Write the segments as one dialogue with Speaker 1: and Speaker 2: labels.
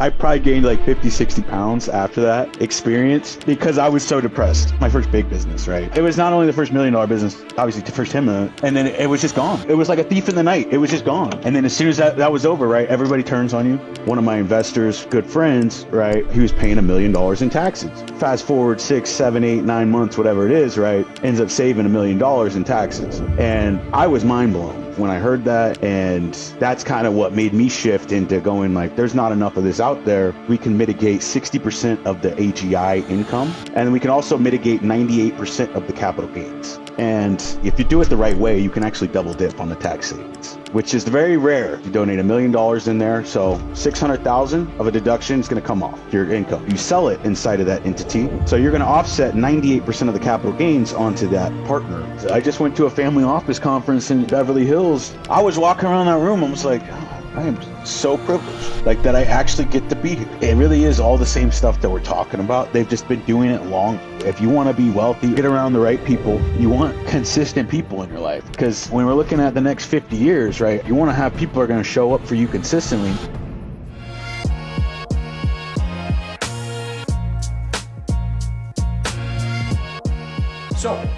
Speaker 1: I probably gained like 50, 60 pounds after that experience because I was so depressed. My first big business, right? It was not only the first $1 million business, obviously the first $10 million, and then it was just gone. It was like a thief in the night. It was just gone. And then as soon as that was over, right, everybody turns on you. One of my investors, good friends, right, he was paying $1 million in taxes. Fast forward 6, 7, 8, 9 months, whatever it is, right, ends up saving $1 million in taxes. And I was mind blown when I heard that, and that's kind of what made me shift into going like, there's not enough of this out there. We can mitigate 60% of the AGI income, and we can also mitigate 98% of the capital gains. And if you do it the right way, you can actually double dip on the tax savings, which is very rare. You donate $1 million in there, so 600,000 of a deduction is going to come off your income. You sell it inside of that entity, so you're going to offset 98% of the capital gains onto that partner. So I just went to a family office conference in Beverly Hills. I was walking around that room, I was like, I am so privileged, like that I actually get to be here. It really is all the same stuff that we're talking about. They've just been doing it long. If you want to be wealthy, get around the right people. You want consistent people in your life, because when we're looking at the next 50 years, right, you want to have people who are going to show up for you consistently.
Speaker 2: So,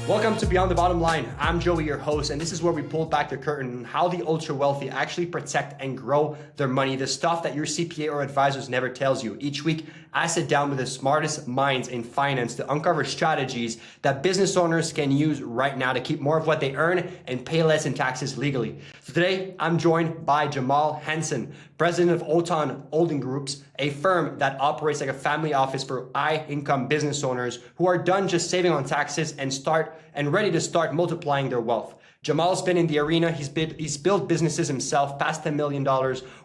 Speaker 2: welcome to Beyond the Bottom Line. I'm Joey, your host, and this is where we pull back the curtain on how the ultra wealthy actually protect and grow their money, the stuff that your CPA or advisors never tells you. Each week, I sit down with the smartest minds in finance to uncover strategies that business owners can use right now to keep more of what they earn and pay less in taxes legally. So today, I'm joined by Jamal Hansen, president of Oton Holding Groups, a firm that operates like a family office for high-income business owners who are done just saving on taxes and ready to start multiplying their wealth. Jamal's been in the arena. He's built businesses himself past $10 million,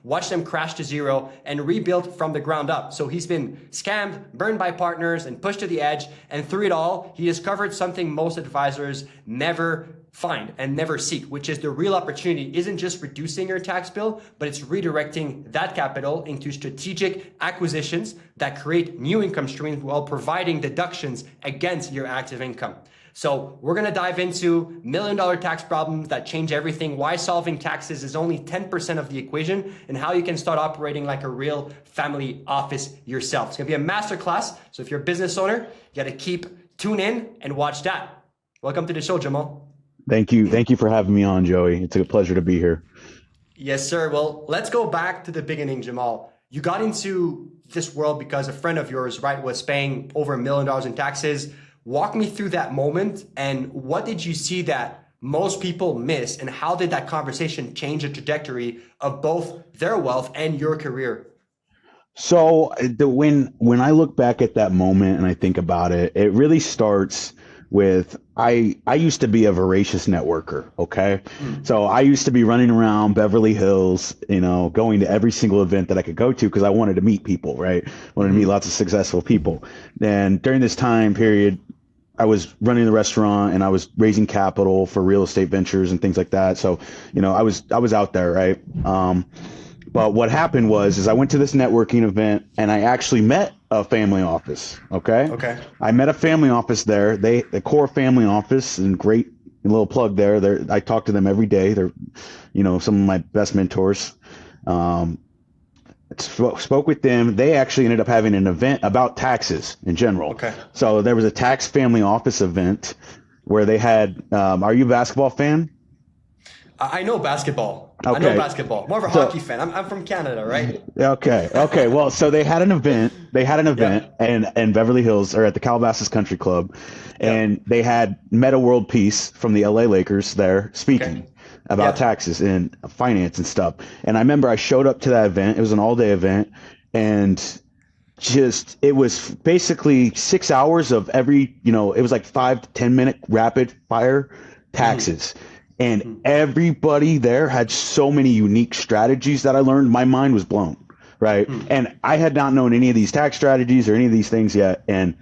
Speaker 2: watched them crash to zero, and rebuilt from the ground up. So he's been scammed, burned by partners, and pushed to the edge. And through it all, he discovered something most advisors never find and never seek, which is the real opportunity isn't just reducing your tax bill, but it's redirecting that capital into strategic acquisitions that create new income streams while providing deductions against your active income. So we're going to dive into $1 million tax problems that change everything, why solving taxes is only 10% of the equation, and how you can start operating like a real family office yourself. It's going to be a masterclass. So if you're a business owner, you got to tune in and watch that. Welcome to the show, Jamal.
Speaker 1: Thank you. Thank you for having me on, Joey. It's a pleasure to be here.
Speaker 2: Yes, sir. Well, let's go back to the beginning, Jamal. You got into this world because a friend of yours, right, was paying over $1 million in taxes. Walk me through that moment, and what did you see that most people miss, and how did that conversation change the trajectory of both their wealth and your career?
Speaker 1: So when I look back at that moment and I think about it, it really starts with I used to be a voracious networker, okay? So I used to be running around Beverly Hills, going to every single event that I could go to because I wanted to meet people, right? Wanted to meet lots of successful people. And during this time period, I was running the restaurant and I was raising capital for real estate ventures and things like that. So, I was out there, right? But what happened was I went to this networking event and I actually met a family office. Okay. I met a family office there. The core family office, and great little plug there. I talk to them every day. They're, some of my best mentors. Spoke with them. They actually ended up having an event about taxes in general.
Speaker 2: Okay.
Speaker 1: So there was a tax family office event where they had, are you a basketball fan?
Speaker 2: I know basketball.
Speaker 1: Okay.
Speaker 2: I know basketball. More of a hockey fan. I'm from Canada, right?
Speaker 1: Okay. Well, so they had an event. in Beverly Hills, or at the Calabasas Country Club, and they had Meta World Peace from the LA Lakers there speaking about taxes and finance and stuff. And I remember I showed up to that event. It was an all-day event, and it was basically 6 hours of every, it was like 5 to 10 minute rapid fire taxes. And everybody there had so many unique strategies that I learned. My mind was blown, right? And I had not known any of these tax strategies or any of these things yet. And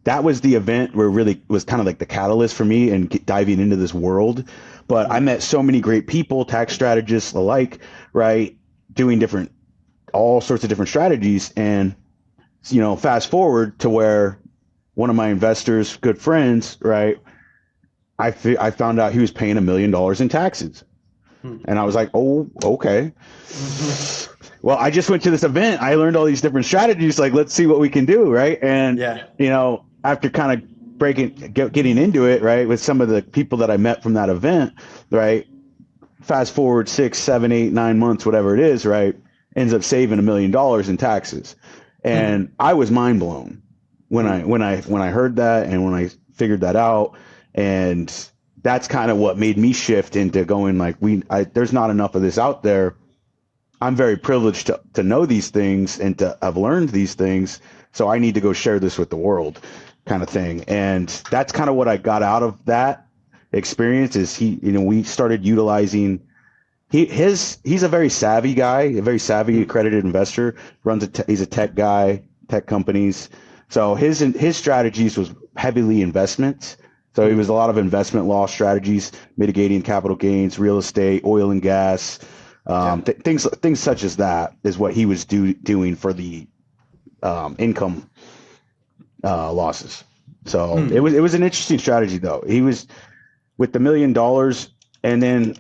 Speaker 1: that was the event where really was kind of like the catalyst for me and diving into this world. But I met so many great people, tax strategists alike, right? Doing all sorts of different strategies. And, fast forward to where one of my investors, good friends, right? I found out he was paying $1 million in taxes. And I was like, oh, okay. well, I just went to this event. I learned all these different strategies. Like, let's see what we can do, right? And
Speaker 2: Yeah.
Speaker 1: after kind of getting into it, right, with some of the people that I met from that event, right, fast forward 6, 7, 8, 9 months, whatever it is, right, ends up saving $1 million in taxes. And I was mind blown when I heard that and when I figured that out. And that's kind of what made me shift into going like, there's not enough of this out there. I'm very privileged to know these things and to have learned these things. So I need to go share this with the world, kind of thing. And that's kind of what I got out of that experience is we started utilizing he's a very savvy guy, a very savvy accredited investor, he's a tech guy, tech companies. So his strategies was heavily investments. So it was a lot of investment law strategies, mitigating capital gains, real estate, oil and gas, things such as that is what he was doing for the income losses. So it was an interesting strategy though. He was with the $1 million, and then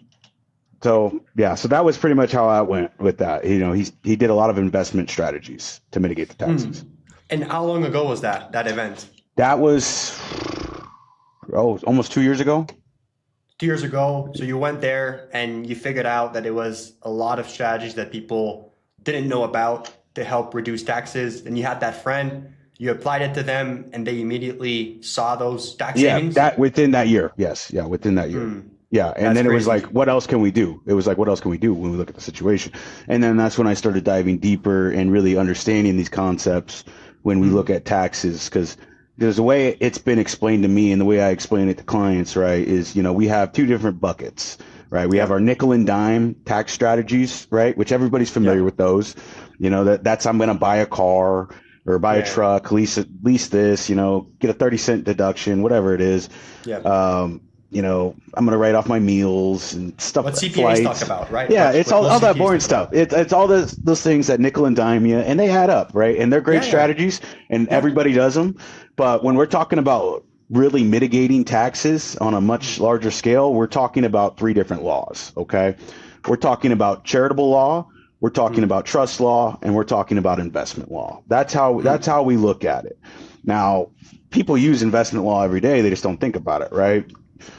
Speaker 1: so that was pretty much how I went with that. He did a lot of investment strategies to mitigate the taxes.
Speaker 2: And how long ago was that event?
Speaker 1: That was almost 2 years ago.
Speaker 2: 2 years ago. So you went there and you figured out that it was a lot of strategies that people didn't know about to help reduce taxes. And you had that friend, you applied it to them, and they immediately saw those tax savings?
Speaker 1: Yeah, within that year. Yes. Yeah, within that year. Yeah. And then it was like, what else can we do? It was like, what else can we do when we look at the situation? And then that's when I started diving deeper and really understanding these concepts when we look at taxes, because there's a way it's been explained to me, and the way I explain it to clients, right, is, we have two different buckets, right? We have our nickel and dime tax strategies, right, which everybody's familiar with those. That's I'm going to buy a car or buy a truck, lease this, get a 30-cent deduction, whatever it is. Yeah. I'm going to write off my meals and stuff.
Speaker 2: What CPAs talk about, right?
Speaker 1: Yeah, it's all that boring stuff. It's all those things that nickel and dime you, and they add up, right? And they're great strategies, and everybody does them. But when we're talking about really mitigating taxes on a much larger scale, we're talking about 3 different laws, okay? We're talking about charitable law, we're talking about trust law, and we're talking about investment law. That's how we look at it. Now, people use investment law every day, they just don't think about it, right?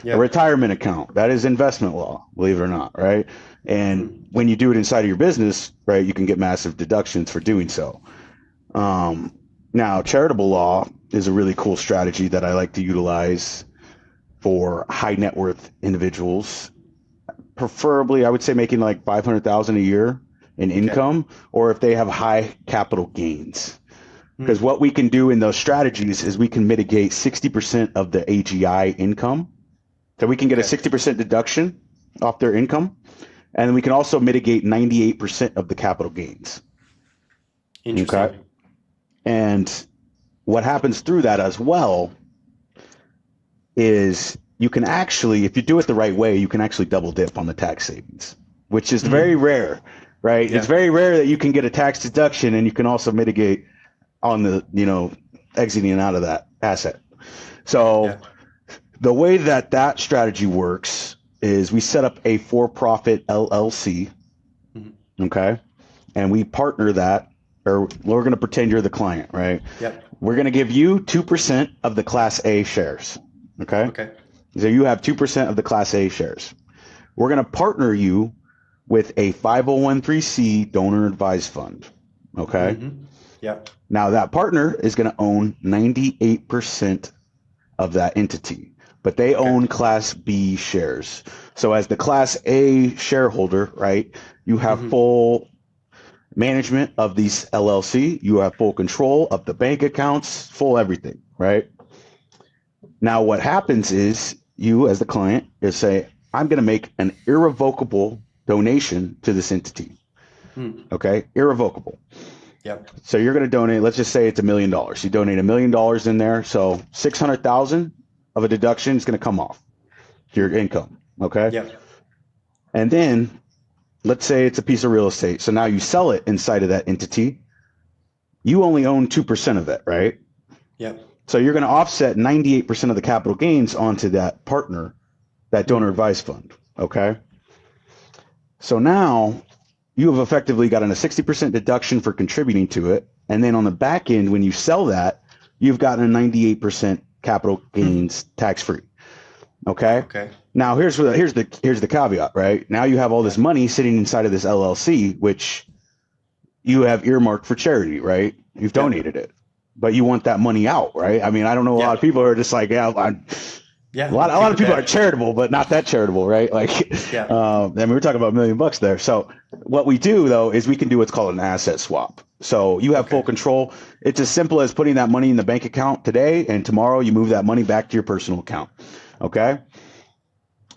Speaker 1: Yeah. A retirement account, that is investment law, believe it or not, right? And when you do it inside of your business, right, you can get massive deductions for doing so. Now, charitable law is a really cool strategy that I like to utilize for high net worth individuals, preferably I would say making like $500,000 a year in income, or if they have high capital gains. Because what we can do in those strategies is we can mitigate 60% of the AGI income. So we can get a 60% deduction off their income, and we can also mitigate 98% of the capital gains.
Speaker 2: Interesting. Okay.
Speaker 1: And what happens through that as well is you can actually, if you do it the right way, you can actually double dip on the tax savings, which is very rare, right? Yeah. It's very rare that you can get a tax deduction and you can also mitigate on the, exiting out of that asset. So the way that strategy works is we set up a for-profit LLC, okay? And we partner that, or we're going to pretend you're the client, right? Yep. We're going to give you 2% of the Class A shares, okay? Okay. So you have 2% of the Class A shares. We're going to partner you with a 501(c) donor advised fund, okay? Yep. Now that partner is going to own 98% of that entity, but they own Class B shares. So as the Class A shareholder, right, you have full management of these LLC, you have full control of the bank accounts, full everything, right? Now what happens is you as the client is say, I'm going to make an irrevocable donation to this entity. Okay, irrevocable. Yep. So you're going to donate, let's just say it's $1 million. You donate $1 million in there, so 600,000 of a deduction is going to come off your income, okay? Yep. And then let's say it's a piece of real estate. So now you sell it inside of that entity. You only own 2% of it, right? Yep. So you're going to offset 98% of the capital gains onto that partner, that donor advised fund, okay? So now you have effectively gotten a 60% deduction for contributing to it. And then on the back end, when you sell that, you've gotten a 98% capital gains tax free. Okay.
Speaker 2: Okay.
Speaker 1: Now here's the caveat, right? Now you have all this money sitting inside of this LLC, which you have earmarked for charity, right? You've donated it, but you want that money out, right? I mean, I don't know, a lot of people are just like, a lot of people are charitable, but not that charitable, right? Like, I mean, we're talking about $1 million there. So what we do though is we can do what's called an asset swap. So you have full control. It's as simple as putting that money in the bank account today, and tomorrow you move that money back to your personal account. Okay.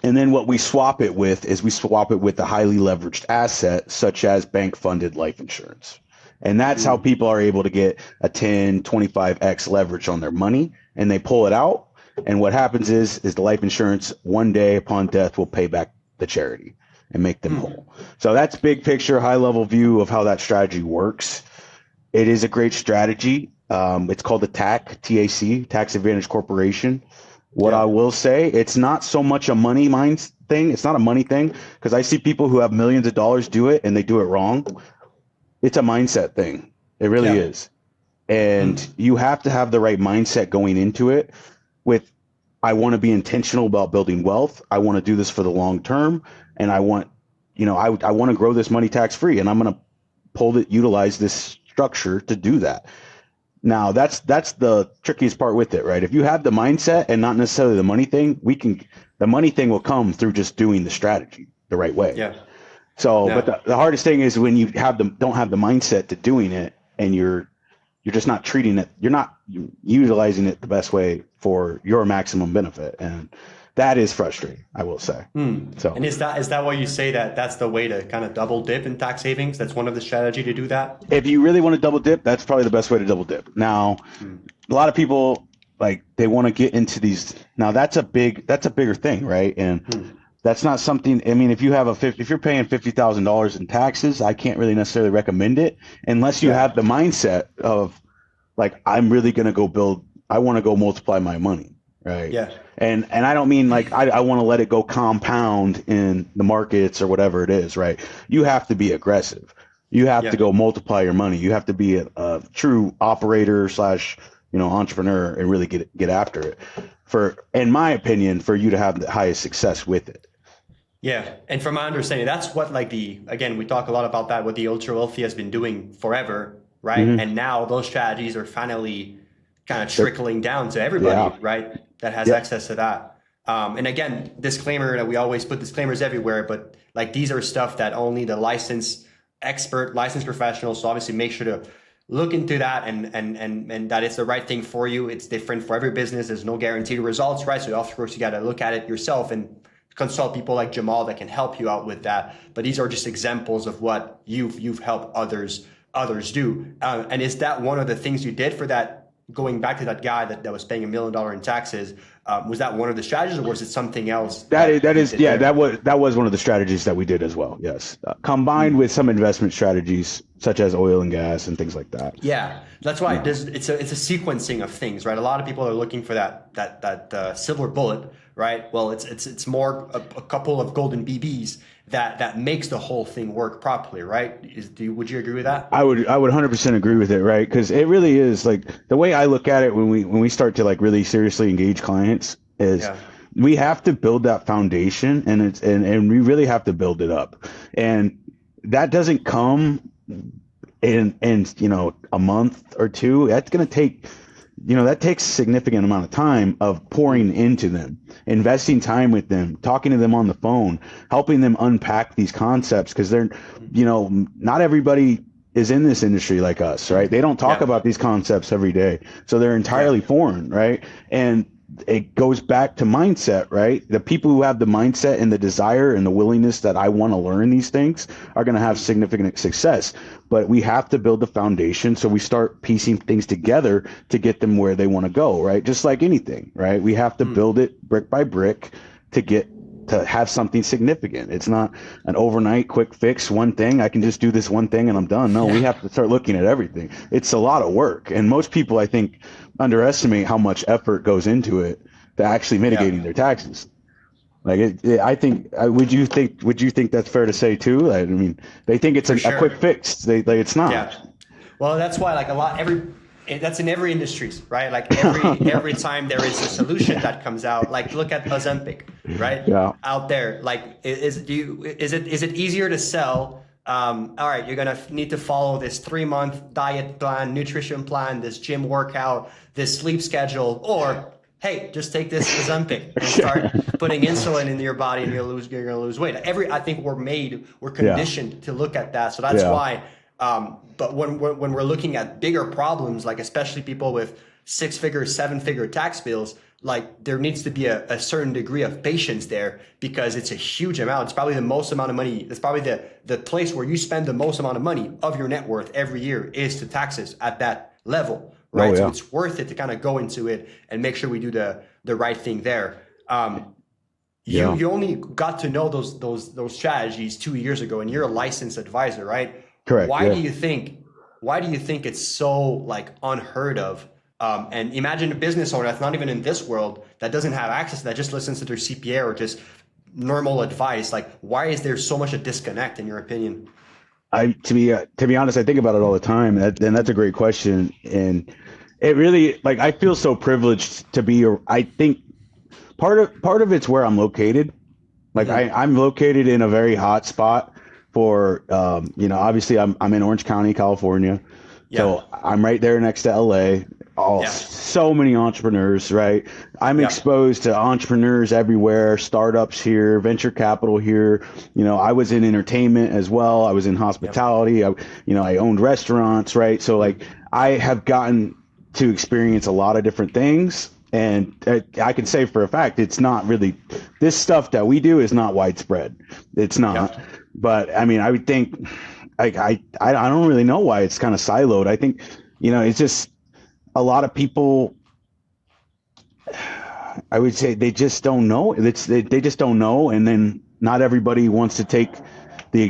Speaker 1: And then what we swap it with is we swap it with a highly leveraged asset, such as bank funded life insurance. And that's how people are able to get a 10, 25x leverage on their money, and they pull it out. And what happens is the life insurance one day upon death will pay back the charity and make them whole. So that's big picture, high level view of how that strategy works. It is a great strategy. It's called the TAC, Tax Advantage Corporation. What I will say, it's not so much a money mind thing. It's not a money thing, because I see people who have millions of dollars do it and they do it wrong. It's a mindset thing. It really is. And you have to have the right mindset going into it with, I want to be intentional about building wealth. I want to do this for the long term. And I want, I want to grow this money tax free, and I'm going to utilize this structure to do that. Now that's the trickiest part with it, right? If you have the mindset and not necessarily the money thing, the money thing will come through just doing the strategy the right way. Yeah. So, but the hardest thing is when you don't have the mindset to doing it, and you're just not treating it, you're not utilizing it the best way for your maximum benefit. And that is frustrating, I will say. So,
Speaker 2: and is that why you say that's the way to kind of double dip in tax savings? That's one of the strategy to do that?
Speaker 1: If you really want to double dip, that's probably the best way to double dip. Now, a lot of people, like, they want to get into these. Now that's a bigger thing, right? And that's not something, I mean, if you're paying $50,000 in taxes, I can't really necessarily recommend it unless you have the mindset of, like, I'm really going to I want to go multiply my money. Right. Yeah. And I don't mean like I want to let it go compound in the markets or whatever it is. Right. You have to be aggressive. You have to go multiply your money. You have to be a true operator / entrepreneur and really get after it. In my opinion, for you to have the highest success with it.
Speaker 2: Yeah. And from my understanding, that's what again, we talk a lot about that, what the ultra wealthy has been doing forever. Right. And now those strategies are finally kind of trickling down to everybody, right? That has access to that. And again, disclaimer that we always put disclaimers everywhere, but like these are stuff that only the licensed professionals. So obviously make sure to look into that and that it's the right thing for you. It's different for every business. There's no guaranteed results, right? So of course you got to look at it yourself and consult people like Jamal that can help you out with that. But these are just examples of what you've helped others do. And is that one of the things you did for that? Going back to that guy that was paying $1 million in taxes, was that one of the strategies, or was it something else?
Speaker 1: That was one of the strategies that we did as well. Yes, combined with some investment strategies such as oil and gas and things like that.
Speaker 2: Yeah, that's why it's a sequencing of things, right? A lot of people are looking for that silver bullet, right? Well, it's more a couple of golden BBs that makes the whole thing work properly, right? Would you agree with that?
Speaker 1: I would 100% agree with it, right? Because it really is, like, the way I look at it when we start to like really seriously engage clients is we have to build that foundation, and we really have to build it up, and that doesn't come in a month or two. That's going to take. That takes a significant amount of time of pouring into them, investing time with them, talking to them on the phone, helping them unpack these concepts, because they're, not everybody is in this industry like us, right? They don't talk about these concepts every day. So they're entirely foreign, right? And it goes back to mindset, right? The people who have the mindset and the desire and the willingness that I want to learn these things are going to have significant success. But we have to build the foundation, so we start piecing things together to get them where they want to go, right? Just like anything, right? We have to build it brick by brick to have something significant. It's not an overnight quick fix, one thing. I can just do this one thing and I'm done. No, we have to start looking at everything. It's a lot of work. And most people, I think, underestimate how much effort goes into it to actually mitigating their taxes. Like I think would you think that's fair to say too? I mean, they think it's
Speaker 2: For
Speaker 1: a quick
Speaker 2: sure.
Speaker 1: fix. It's not.
Speaker 2: Yeah. Well, that's why like that's in every industries, right? Like every time there is a solution that comes out, like look at Ozempic, right?
Speaker 1: Yeah.
Speaker 2: Out there, like is it easier to sell? All right, you're gonna need to follow this 3-month diet plan, nutrition plan, this gym workout, this sleep schedule, or hey, just take this Ozempic and start putting insulin into your body, and you're gonna lose weight. I think we're conditioned to look at that, so that's why. But when we're looking at bigger problems, like especially people with 6-figure, 7-figure tax bills, like there needs to be a certain degree of patience there, because it's a huge amount. It's probably the most amount of money. It's probably the place where you spend the most amount of money of your net worth every year is to taxes at that level, right?
Speaker 1: Oh, yeah.
Speaker 2: So it's worth it to kind of go into it and make sure we do the right thing there. You only got to know those strategies 2 years ago, and you're a licensed advisor, right?
Speaker 1: Correct.
Speaker 2: Why do you think it's so like unheard of? And imagine a business owner that's not even in this world, that doesn't have access to that, just listens to their CPA or just normal advice. Like, why is there so much a disconnect in your opinion?
Speaker 1: To be honest, I think about it all the time, and that's a great question. And it really, like, I feel so privileged to be. I think part of it's where I'm located. Like, I'm located in a very hot spot for, obviously I'm in Orange County, California. Yeah. So I'm right there next to LA. So many entrepreneurs, right? I'm exposed to entrepreneurs everywhere, startups here, venture capital here. I was in entertainment as well. I was in hospitality. I owned restaurants, right? So like I have gotten to experience a lot of different things. And I can say for a fact, it's not really, this stuff that we do is not widespread. It's not. But I mean, I would think, I don't really know why it's kind of siloed. I think, it's just a lot of people, I would say they just don't know. They just don't know. And then not everybody wants to take the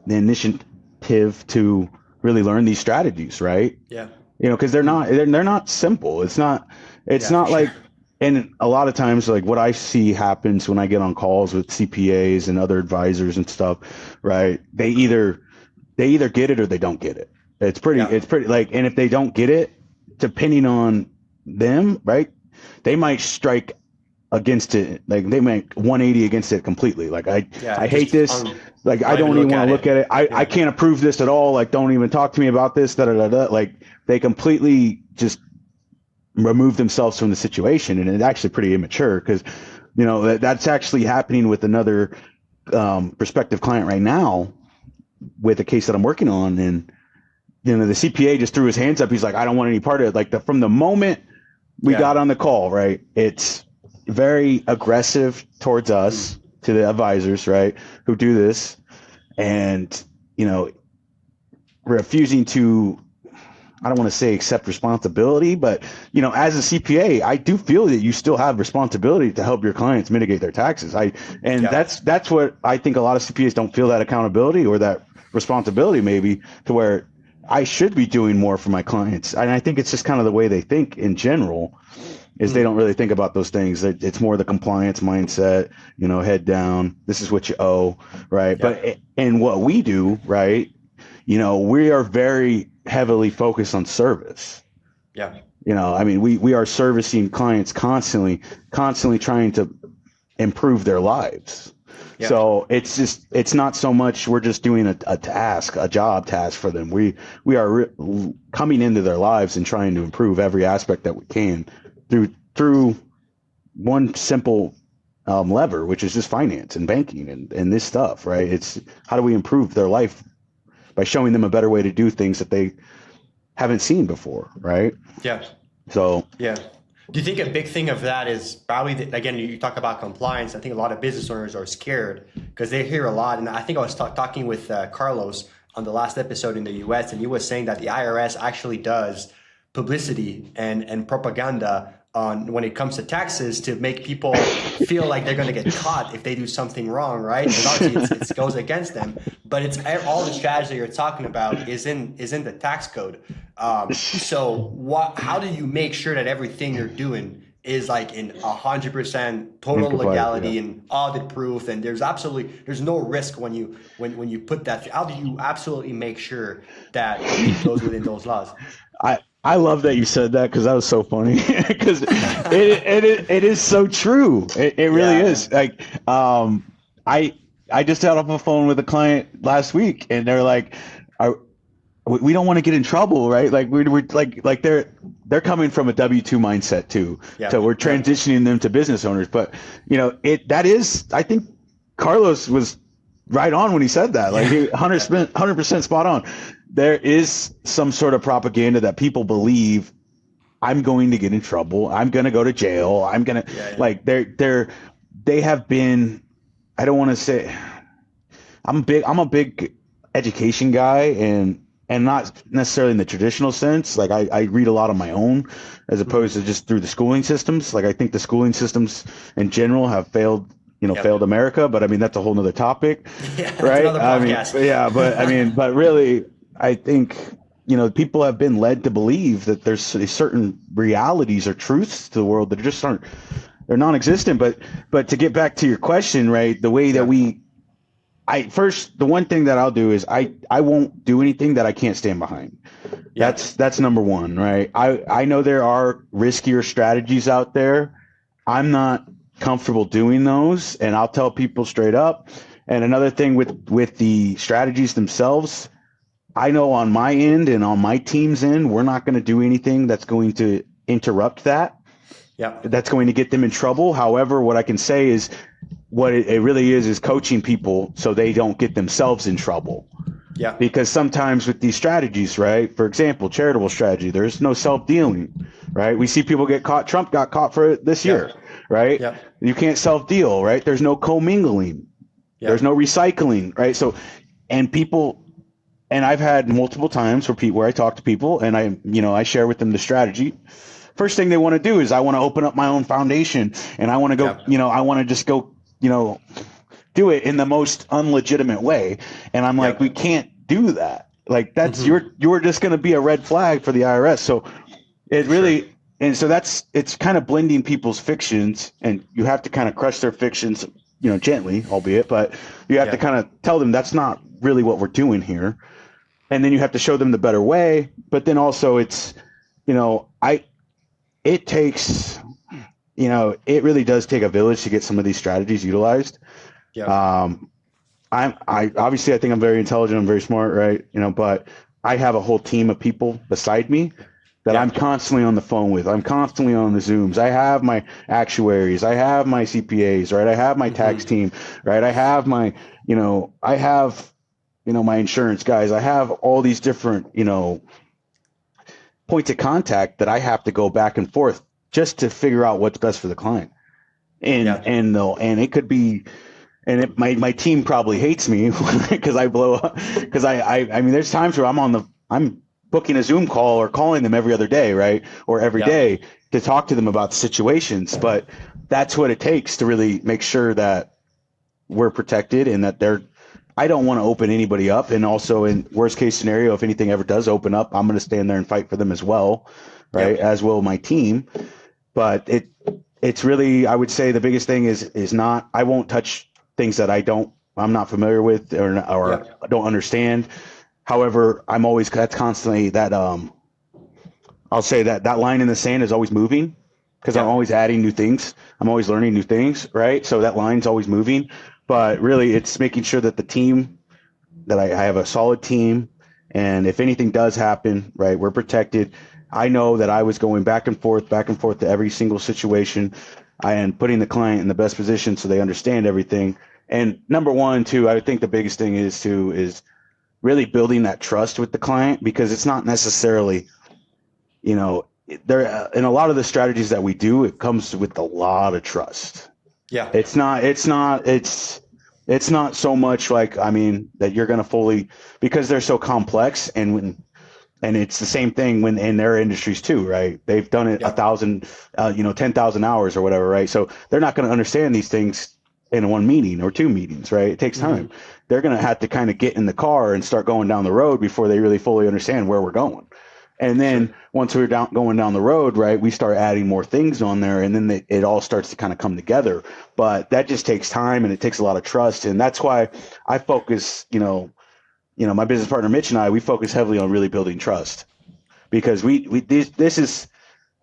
Speaker 1: initiative to really learn these strategies, right?
Speaker 2: Yeah.
Speaker 1: Because they're not simple. It's not like, and a lot of times, like what I see happens when I get on calls with CPAs and other advisors and stuff, right? They either get it or they don't get it. It's pretty like, and if they don't get it, depending on them, right, they might strike against it. Like they might 180 against it completely. Like I hate this. Like I don't even want to look at it. I can't approve this at all. Like don't even talk to me about this. Like they completely just remove themselves from the situation, and it's actually pretty immature because that's actually happening with another prospective client right now with a case that I'm working on. And the CPA just threw his hands up. He's like, I don't want any part of it. Like from the moment we got on the call, right, it's very aggressive towards us, to the advisors, right, who do this, and refusing to, I don't want to say accept responsibility, but as a CPA, I do feel that you still have responsibility to help your clients mitigate their taxes. That's what I think a lot of CPAs don't feel, that accountability or that responsibility, maybe, to where I should be doing more for my clients. And I think it's just kind of the way they think in general, is they don't really think about those things. It's more the compliance mindset, head down, this is what you owe, right? Yeah. But in what we do, right, we are very heavily focused on service. Yeah. I mean, we are servicing clients constantly trying to improve their lives. Yeah. So it's not so much we're just doing a job task for them. We are coming into their lives and trying to improve every aspect that we can through one simple lever, which is just finance and banking and this stuff, right? It's how do we improve their life by showing them a better way to do things that they haven't seen before, right? Yeah. So
Speaker 2: yeah. Do you think a big thing of that is probably, again, you talk about compliance. I think a lot of business owners are scared because they hear a lot. And I think I was talking with Carlos on the last episode in the US, and he was saying that the IRS actually does publicity and propaganda on when it comes to taxes to make people feel like they're going to get caught if they do something wrong, right? And obviously it goes against them, but it's all the strategy you're talking about is in the tax code. So how do you make sure that everything you're doing is like in 100% total legality and audit proof, and there's no risk when you put that. How do you absolutely make sure that it goes within those laws?
Speaker 1: I love that you said that, because that was so funny, because it is so true. It really is. Like, I just got off the phone with a client last week, and they're like, we don't want to get in trouble, right? Like we're like they're coming from a W-2 mindset too. Yeah. So we're transitioning them to business owners. But that is, I think Carlos was right on when he said that. Like 100% spot on. There is some sort of propaganda that people believe I'm going to get in trouble. I'm going to go to jail. I'm going to like they have been, I don't want to say, I'm a big education guy, and not necessarily in the traditional sense. Like I read a lot on my own as opposed to just through the schooling systems. Like I think the schooling systems in general have failed America, but I mean, that's a whole nother topic, right? I mean, but really, I think, people have been led to believe that there's certain realities or truths to the world that just they're non-existent. But to get back to your question, right, the way that the one thing that I'll do is I won't do anything that I can't stand behind. Yeah. That's number one, right? I know there are riskier strategies out there. I'm not comfortable doing those, and I'll tell people straight up. And another thing with the strategies themselves, I know on my end and on my team's end, we're not going to do anything that's going to interrupt that. Yeah. That's going to get them in trouble. However, what I can say is what it really is coaching people so they don't get themselves in trouble. Yeah. Because sometimes with these strategies, right, for example, charitable strategy, there's no self-dealing, right? We see people get caught. Trump got caught for it this year, right? Yeah. You can't self-deal, right? There's no commingling. Yeah. There's no recycling, right? So, and I've had multiple times where I talk to people and I share with them the strategy. First thing they want to do is I want to open up my own foundation, and I want to go, I want to just go, do it in the most unlegitimate way. And I'm like, we can't do that. Like that's, you're just going to be a red flag for the IRS. So it really, and so it's kind of blending people's fictions, and you have to kind of crush their fictions, gently, albeit, but you have to kind of tell them that's not really what we're doing here. And then you have to show them the better way. But then also it's, it takes, it really does take a village to get some of these strategies utilized. Yeah. I obviously I think I'm very intelligent. I'm very smart, right? But I have a whole team of people beside me that I'm constantly on the phone with. I'm constantly on the Zooms. I have my actuaries. I have my CPAs, right? I have my tax team, right? I have my, my insurance guys. I have all these different, points of contact that I have to go back and forth just to figure out what's best for the client. And it could be, and my team probably hates me because I blow up, because I mean, there's times where I'm booking a Zoom call or calling them every other day, right? Or every day to talk to them about the situations. But that's what it takes to really make sure that we're protected and that I don't want to open anybody up. And also in worst case scenario, if anything ever does open up, I'm going to stand there and fight for them as well. Right. As will my team. But it's really, I would say the biggest thing is not, I won't touch things that I'm not familiar with or don't understand. However, that's constantly that, I'll say that line in the sand is always moving, because I'm always adding new things. I'm always learning new things. Right. So that line's always moving. But really, it's making sure that the team, that I have a solid team, and if anything does happen, right, we're protected. I know that I was going back and forth to every single situation, and putting the client in the best position so they understand everything. And number one, too, I think the biggest thing is really building that trust with the client, because it's not necessarily, there in a lot of the strategies that we do, it comes with a lot of trust. Yeah. It's not so much like, I mean, that you're going to fully, because they're so complex, and it's the same thing when in their industries too, right? They've done it 1,000, 10,000 hours or whatever, right? So they're not going to understand these things in one meeting or two meetings, right? It takes time. They're going to have to kind of get in the car and start going down the road before they really fully understand where we're going. And then once we're going down the road, right, we start adding more things on there, and then it all starts to kind of come together. But that just takes time, and it takes a lot of trust. And that's why I focus, my business partner Mitch and I, we focus heavily on really building trust, because this is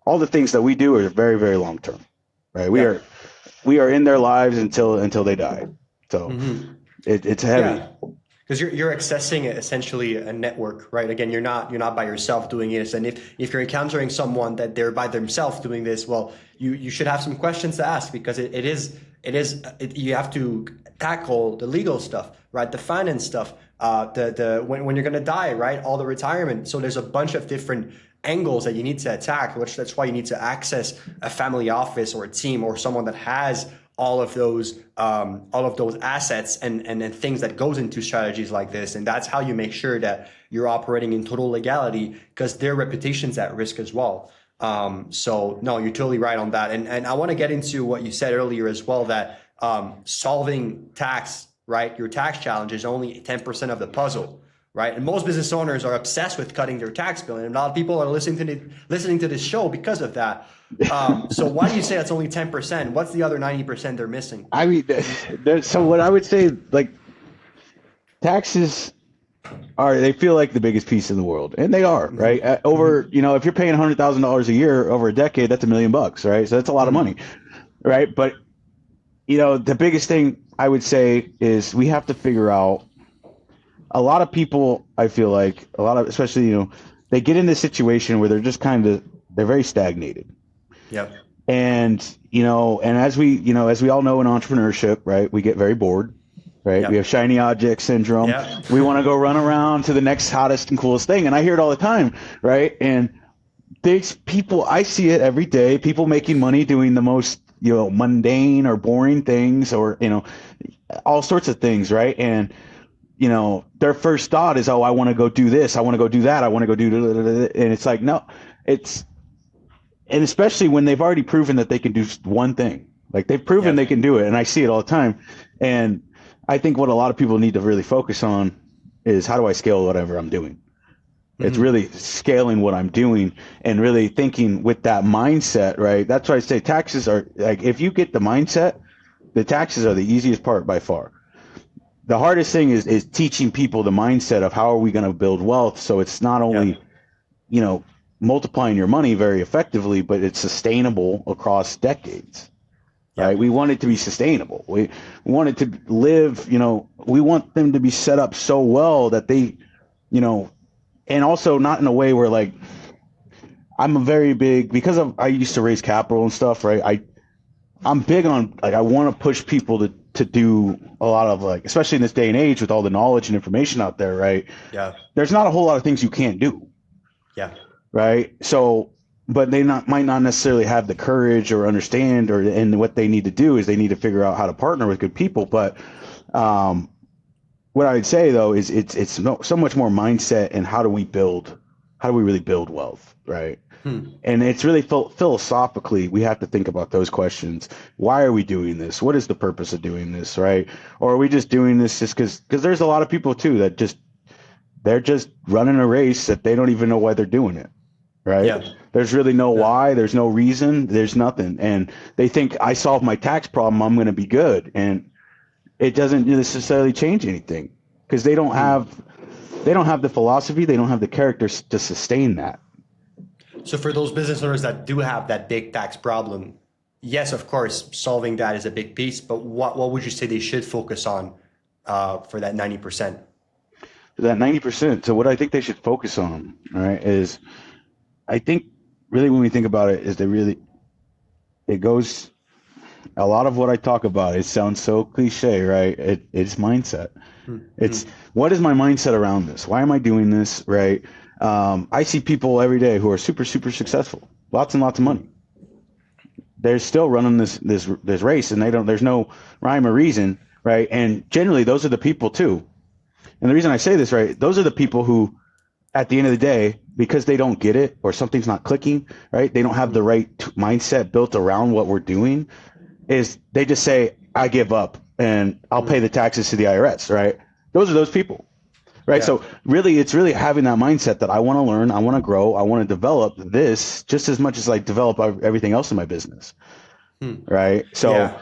Speaker 1: all the things that we do are very, very long term, right? We are in their lives until they die. So it's heavy.
Speaker 2: Yeah. Because you're accessing essentially a network, right? Again, you're not by yourself doing this. And if you're encountering someone that they're by themselves doing this, well, you should have some questions to ask, because you have to tackle the legal stuff, right? The finance stuff, when you're gonna die, right? All the retirement. So there's a bunch of different angles that you need to attack, that's why you need to access a family office or a team or someone that has all of those assets and things that goes into strategies like this. And that's how you make sure that you're operating in total legality, because their reputation's at risk as well. So no, you're totally right on that. And I want to get into what you said earlier as well, that solving tax, right? Your tax challenge is only 10% of the puzzle, right? And most business owners are obsessed with cutting their tax bill, and a lot of people are listening to this show because of that. So why do you say that's only 10%? What's the other 90% they're missing?
Speaker 1: I mean, so what I would say, like, taxes they feel like the biggest piece in the world, and they are, right? Over, if you're paying $100,000 a year over a decade, that's $1 million, right? So that's a lot of money, right? But the biggest thing I would say is we have to figure out. A lot of people, I feel like, especially, they get in this situation where they're just they're very stagnated.
Speaker 2: Yep.
Speaker 1: And, and as we all know in entrepreneurship, right, we get very bored, right?
Speaker 2: Yep.
Speaker 1: We have shiny object syndrome. Yep. We want to go run around to the next hottest and coolest thing. And I hear it all the time, right? And these people, I see it every day, people making money doing the most, mundane or boring things, or, all sorts of things, right? And their first thought is, oh, I want to go do this. I want to go do that. I want to go do, and it's like, no, and especially when they've already proven that they can do one thing, like they've proven they can do it. And I see it all the time. And I think what a lot of people need to really focus on is, how do I scale whatever I'm doing? It's really scaling what I'm doing and really thinking with that mindset, right? That's why I say taxes are, like, if you get the mindset, the taxes are the easiest part by far. The hardest thing is teaching people the mindset of how are we going to build wealth. So it's not only, multiplying your money very effectively, but it's sustainable across decades, right? We want it to be sustainable. We want it to live, we want them to be set up so well that they, and also not in a way where, like, I'm a very big, because I used to raise capital and stuff, right? I'm big on, like, I want to push people to do a lot of, like, especially in this day and age with all the knowledge and information out there, right? Yeah. There's not a whole lot of things you can't do. Yeah. Right. So, but they might not necessarily have the courage or understand, and what they need to do is they need to figure out how to partner with good people. But what I would say, though, is it's so much more mindset, and how do we really build wealth, right? And it's really philosophically, we have to think about those questions. Why are we doing this? What is the purpose of doing this, right? Or are we just doing this just because there's a lot of people too that they're just running a race that they don't even know why they're doing it, right? Yeah. There's really no why. There's no reason. There's nothing. And they think, I solve my tax problem, I'm going to be good. And it doesn't necessarily change anything, because they don't have the philosophy. They don't have the characters to sustain that.
Speaker 2: So for those business owners that do have that big tax problem, yes, of course, solving that is a big piece, but what would you say they should focus on for that 90%?
Speaker 1: That 90%. So what I think they should focus on, right, is, I think really when we think about it, is it goes, a lot of what I talk about, it sounds so cliche, right? It's mindset. It's, what is my mindset around this? Why am I doing this, right? I see people every day who are super, super successful, lots and lots of money. They're still running this race, and there's no rhyme or reason, right? And generally, those are the people too. And the reason I say this, right, those are the people who, at the end of the day, because they don't get it, or something's not clicking, right? They don't have the right mindset built around what we're doing, is they just say, I give up and I'll pay the taxes to the IRS, right? Those are those people, right?
Speaker 2: Yeah.
Speaker 1: So really, it's really having that mindset that I want to learn, I want to grow, I want to develop this just as much as I develop everything else in my business, right? So,
Speaker 2: Yeah.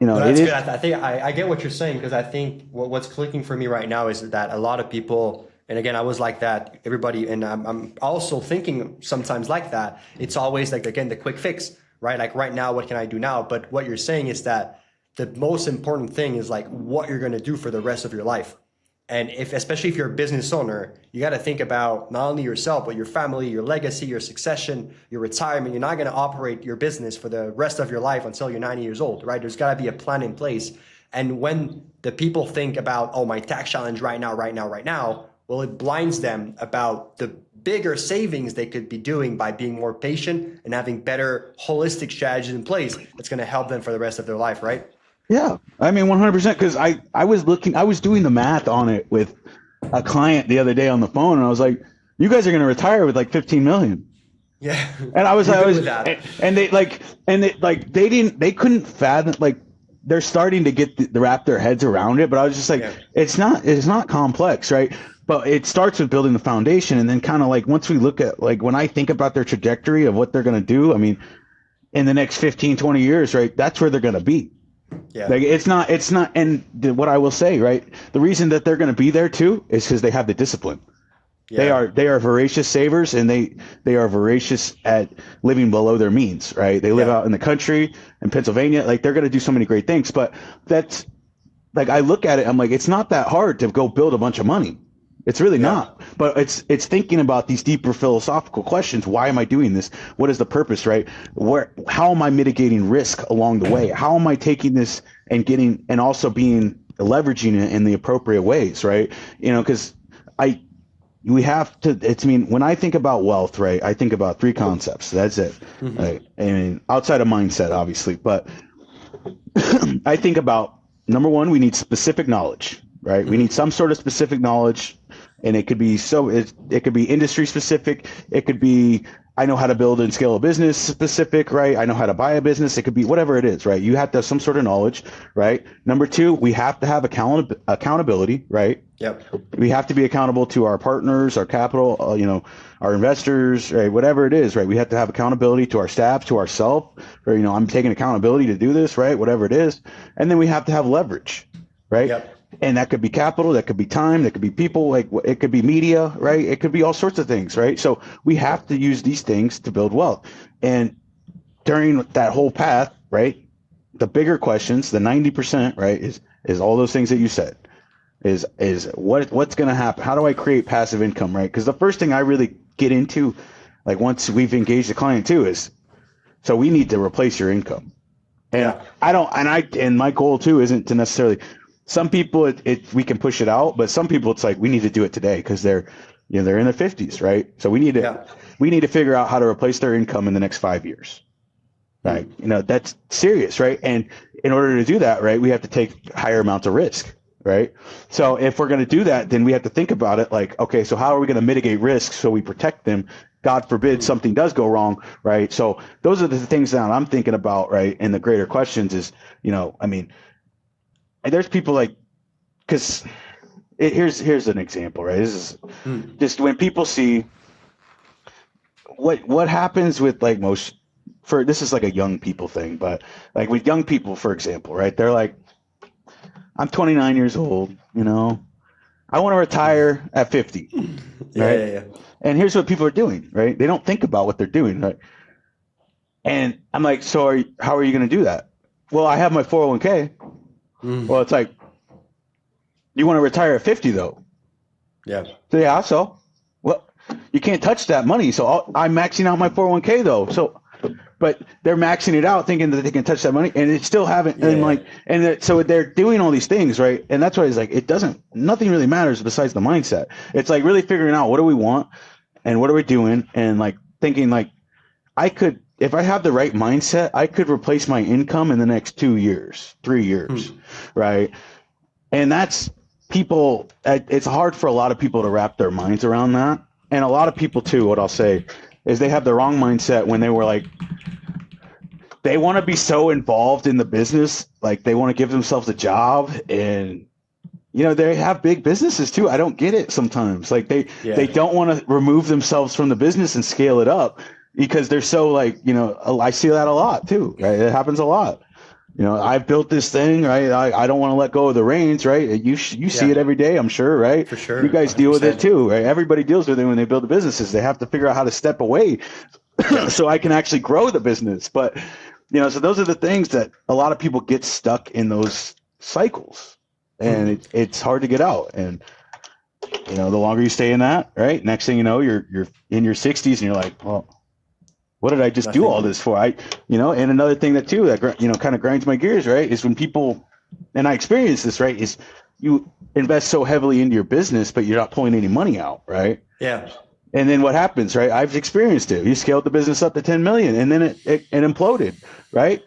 Speaker 1: you
Speaker 2: No,
Speaker 1: know, it
Speaker 2: that's good.
Speaker 1: is.
Speaker 2: I think I get what you're saying, because I think what's clicking for me right now is that a lot of people, and again, I was like that, everybody, and I'm also thinking sometimes like that. It's always like, again, the quick fix, right? Like right now, what can I do now? But what you're saying is that the most important thing is like what you're going to do for the rest of your life. And especially if you're a business owner, you got to think about not only yourself, but your family, your legacy, your succession, your retirement. You're not going to operate your business for the rest of your life until you're 90 years old, right? There's got to be a plan in place. And when the people think about, oh, my tax challenge right now, well, it blinds them about the bigger savings they could be doing by being more patient and having better holistic strategies in place that's going to help them for the rest of their life, right?
Speaker 1: Yeah, I mean 100%, because I was doing the math on it with a client the other day on the phone, and I was like, you guys are going to retire with like 15 million.
Speaker 2: Yeah.
Speaker 1: And
Speaker 2: You're good with that.
Speaker 1: they couldn't fathom, like, they're starting to get the wrap their heads around it, but I was just like,
Speaker 2: Yeah.
Speaker 1: it's not complex, right? But it starts with building the foundation, and then kind of like once we look at, like, when I think about their trajectory of what they're going to do, I mean, in the next 15, 20 years, right? That's where they're going to be.
Speaker 2: Yeah.
Speaker 1: Like it's not, and what I will say, right? The reason that they're going to be there too is because they have the discipline.
Speaker 2: Yeah.
Speaker 1: They are voracious savers, and they are voracious at living below their means, right? They live
Speaker 2: Yeah.
Speaker 1: out in the country in Pennsylvania. Like, they're going to do so many great things, but that's, like, I look at it, I'm like, it's not that hard to go build a bunch of money. It's really
Speaker 2: Yeah.
Speaker 1: not. But it's thinking about these deeper philosophical questions. Why am I doing this? What is the purpose, right? How am I mitigating risk along the way? How am I taking this and also being leveraging it in the appropriate ways, right? You know, because we have to, when I think about wealth, right, I think about three concepts. That's it. Right? I mean, outside of mindset, obviously, but I think about, number one, we need specific knowledge, right? We need some sort of specific knowledge, and it could be it could be industry specific. It could be, I know how to build and scale a business specific, right? I know how to buy a business. It could be whatever it is, right? You have to have some sort of knowledge, right? Number two, we have to have accountability, right?
Speaker 2: Yep.
Speaker 1: We have to be accountable to our partners, our capital, our investors, right? Whatever it is, right? We have to have accountability to our staff, to ourselves, or, I'm taking accountability to do this, right? Whatever it is. And then we have to have leverage, right?
Speaker 2: Yep.
Speaker 1: And that could be capital, that could be time, that could be people, like, it could be media, right? It could be all sorts of things, right? So we have to use these things to build wealth. And during that whole path, right, the bigger questions, the 90%, right, is all those things that you said. Is what's going to happen? How do I create passive income, right? Because the first thing I really get into, like, once we've engaged the client too, is, so we need to replace your income. And and my goal too isn't to necessarily, some people we can push it out, but some people it's like, we need to do it today because they're in their 50s, right? So we need to figure out how to replace their income in the next 5 years. Right? That's serious, right? And in order to do that, right, we have to take higher amounts of risk. Right. So if we're going to do that, then we have to think about it like, okay, so how are we going to mitigate risk so we protect them? God forbid something does go wrong. Right. So those are the things that I'm thinking about. Right. And the greater questions is, there's people like, because here's an example. Right. This is just when people see what happens with, like, this is like a young people thing, but like with young people, for example, right, they're like, I'm 29 years old, I want to retire at 50, right?
Speaker 2: Yeah.
Speaker 1: And here's what people are doing, right? They don't think about what they're doing, right? And I'm like, so how are you going to do that? Well, I have my 401k. Well, it's like, you want to retire at 50 though?
Speaker 2: Yeah.
Speaker 1: So yeah, so, well, you can't touch that money. So I'm maxing out my 401k though. So, but they're maxing it out thinking that they can touch that money, and it still haven't. And so they're doing all these things, right? And that's why it's like, nothing really matters besides the mindset. It's like really figuring out, what do we want and what are we doing? And like thinking, like, if I have the right mindset, I could replace my income in the next 2 years, 3 years, right? And that's it's hard for a lot of people to wrap their minds around that. And a lot of people too, what I'll say is they have the wrong mindset when they were like, they want to be so involved in the business, like they want to give themselves a job and they have big businesses too. I don't get it sometimes. Like they don't want to remove themselves from the business and scale it up because they're so like, I see that a lot too, right? It happens a lot. I've built this thing, right? I don't want to let go of the reins, right? You see it every day, I'm sure, right?
Speaker 2: For sure.
Speaker 1: You guys
Speaker 2: 100%.
Speaker 1: deal with it too, right? Everybody deals with it when they build the businesses. They have to figure out how to step away so I can actually grow the business. But, so those are the things that a lot of people get stuck in those cycles, and it's hard to get out. And, the longer you stay in that, right? Next thing you know, you're in your 60s and you're like, well, what did I just do all this for? And another thing that kind of grinds my gears, right, is when people, and I experience this, right, is you invest so heavily into your business, but you're not pulling any money out, right?
Speaker 2: Yeah.
Speaker 1: And then what happens, right? I've experienced it. You scaled the business up to 10 million and then it imploded, right?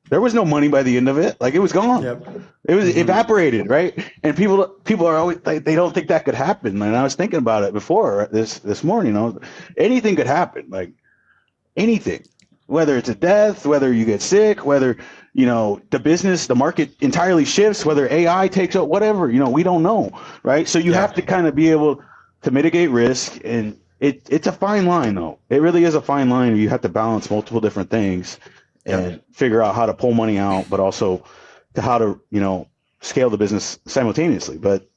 Speaker 1: There was no money by the end of it. Like it was gone. Yep. It was evaporated, right? And people are always like, they don't think that could happen. And I was thinking about it before this morning, anything could happen. Like, anything, whether it's a death, whether you get sick, whether, the market entirely shifts, whether AI takes up, whatever, we don't know. Right. So you have to kind of be able to mitigate risk. And it's a fine line, though. It really is a fine line. You have to balance multiple different things and figure out how to pull money out, but also to how to, scale the business simultaneously. But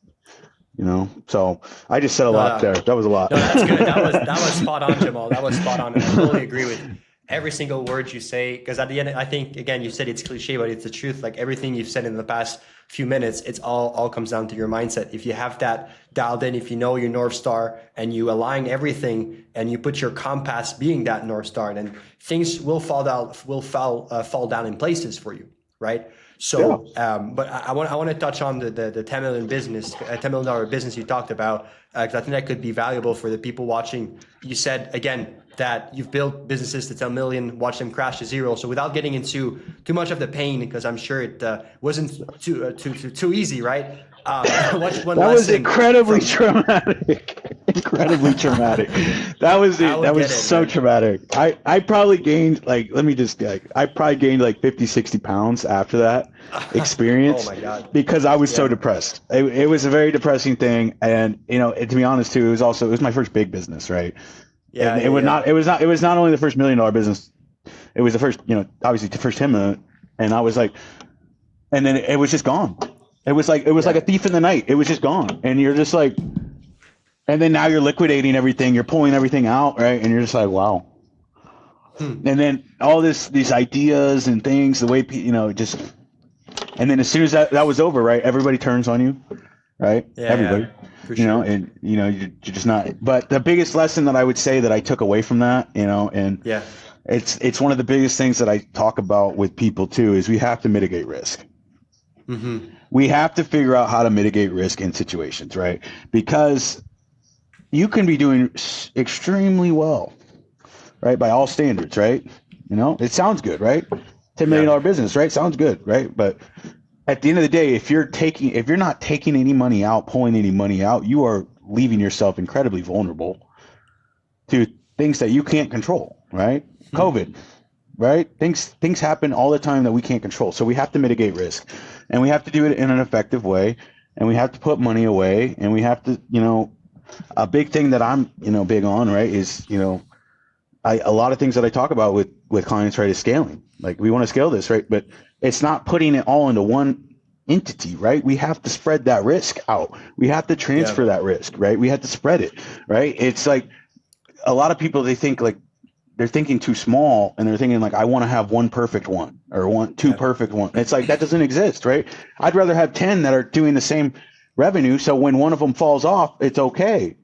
Speaker 1: so I just said a lot there. That was a lot.
Speaker 2: No, that's good. That was spot on, Jamal. That was spot on. And I totally agree with every single word you say. Because at the end, I think, again, you said it's cliche, but it's the truth. Like everything you've said in the past few minutes, it's all comes down to your mindset. If you have that dialed in, if you know your North Star and you align everything and you put your compass being that North Star, then things will fall down in places for you, right? So, but I want to touch on the $10 million business, $10 million business you talked about, because I think that could be valuable for the people watching. You said again that you've built businesses to 10 million, watch them crash to zero. So without getting into too much of the pain, because I'm sure it wasn't too easy, right? That
Speaker 1: was incredibly traumatic. Incredibly traumatic. That was so traumatic. I probably gained I probably gained like 50, 60 pounds after that experience.
Speaker 2: Oh my God.
Speaker 1: Because I was so depressed. It was a very depressing thing. And, to be honest too, it was my first big business, right? Yeah. And it was not only the first $1 million business, it was the first, obviously the first hemorrhaging. And I was like, and then it was just gone. It was like a thief in the night. It was just gone. And you're just like, and then now you're liquidating everything. You're pulling everything out, right? And you're just like, wow. And then all these ideas and things, the way, just, and then as soon as that was over, right? Everybody turns on you, right? Yeah, everybody, for sure. And, you're just not, but the biggest lesson that I would say that I took away from that, and it's one of the biggest things that I talk about with people too, is we have to mitigate risk. Mm-hmm. We have to figure out how to mitigate risk in situations, right? Because you can be doing extremely well, right? By all standards, right? It sounds good, right? $10 million business, right? Sounds good, right? But at the end of the day, if you're not taking any money out, pulling any money out, you are leaving yourself incredibly vulnerable to things that you can't control, right? Mm-hmm. COVID, right? Things happen all the time that we can't control. So we have to mitigate risk, and we have to do it in an effective way, and we have to put money away, and we have to, a big thing that I'm, big on, right, is, a lot of things that I talk about with clients, right, is scaling. Like, we want to scale this, right? But it's not putting it all into one entity, right? We have to spread that risk out. We have to transfer that risk, right? We have to spread it, right? It's like a lot of people, they think like they're thinking too small, and they're thinking like, I want to have one perfect one or two perfect one. It's like, that doesn't exist, right? I'd rather have 10 that are doing the same revenue. So when one of them falls off, it's okay.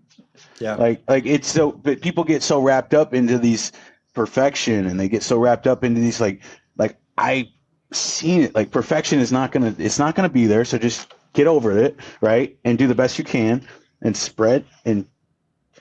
Speaker 1: Yeah. Like it's so, but people get so wrapped up into these perfection, and they get so wrapped up into these, like I seen it, like perfection is not going to be there. So just get over it. Right. And do the best you can and spread and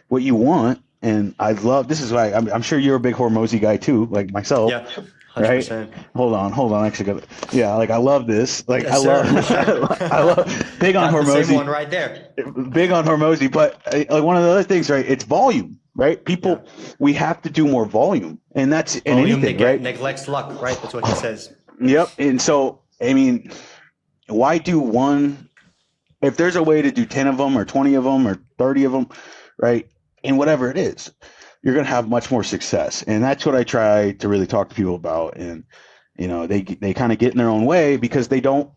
Speaker 1: what you want. And I love, this is why I'm sure you're a big Hormozi guy too, like myself. Yeah. 100%. Right? Hold on. Actually, like I love this. Like, yes, I love big on Hormozi. The same one
Speaker 2: right there.
Speaker 1: Big on Hormozi, but like one of the other things, right? It's volume, right? People, we have to do more volume, and that's in anything, right?
Speaker 2: Neglects luck, right? That's what he says.
Speaker 1: Yep. And so, I mean, why do one if there's a way to do 10 of them or 20 of them or 30 of them, right, and whatever it is, you're going to have much more success. And that's what I try to really talk to people about. And, they kind of get in their own way because they don't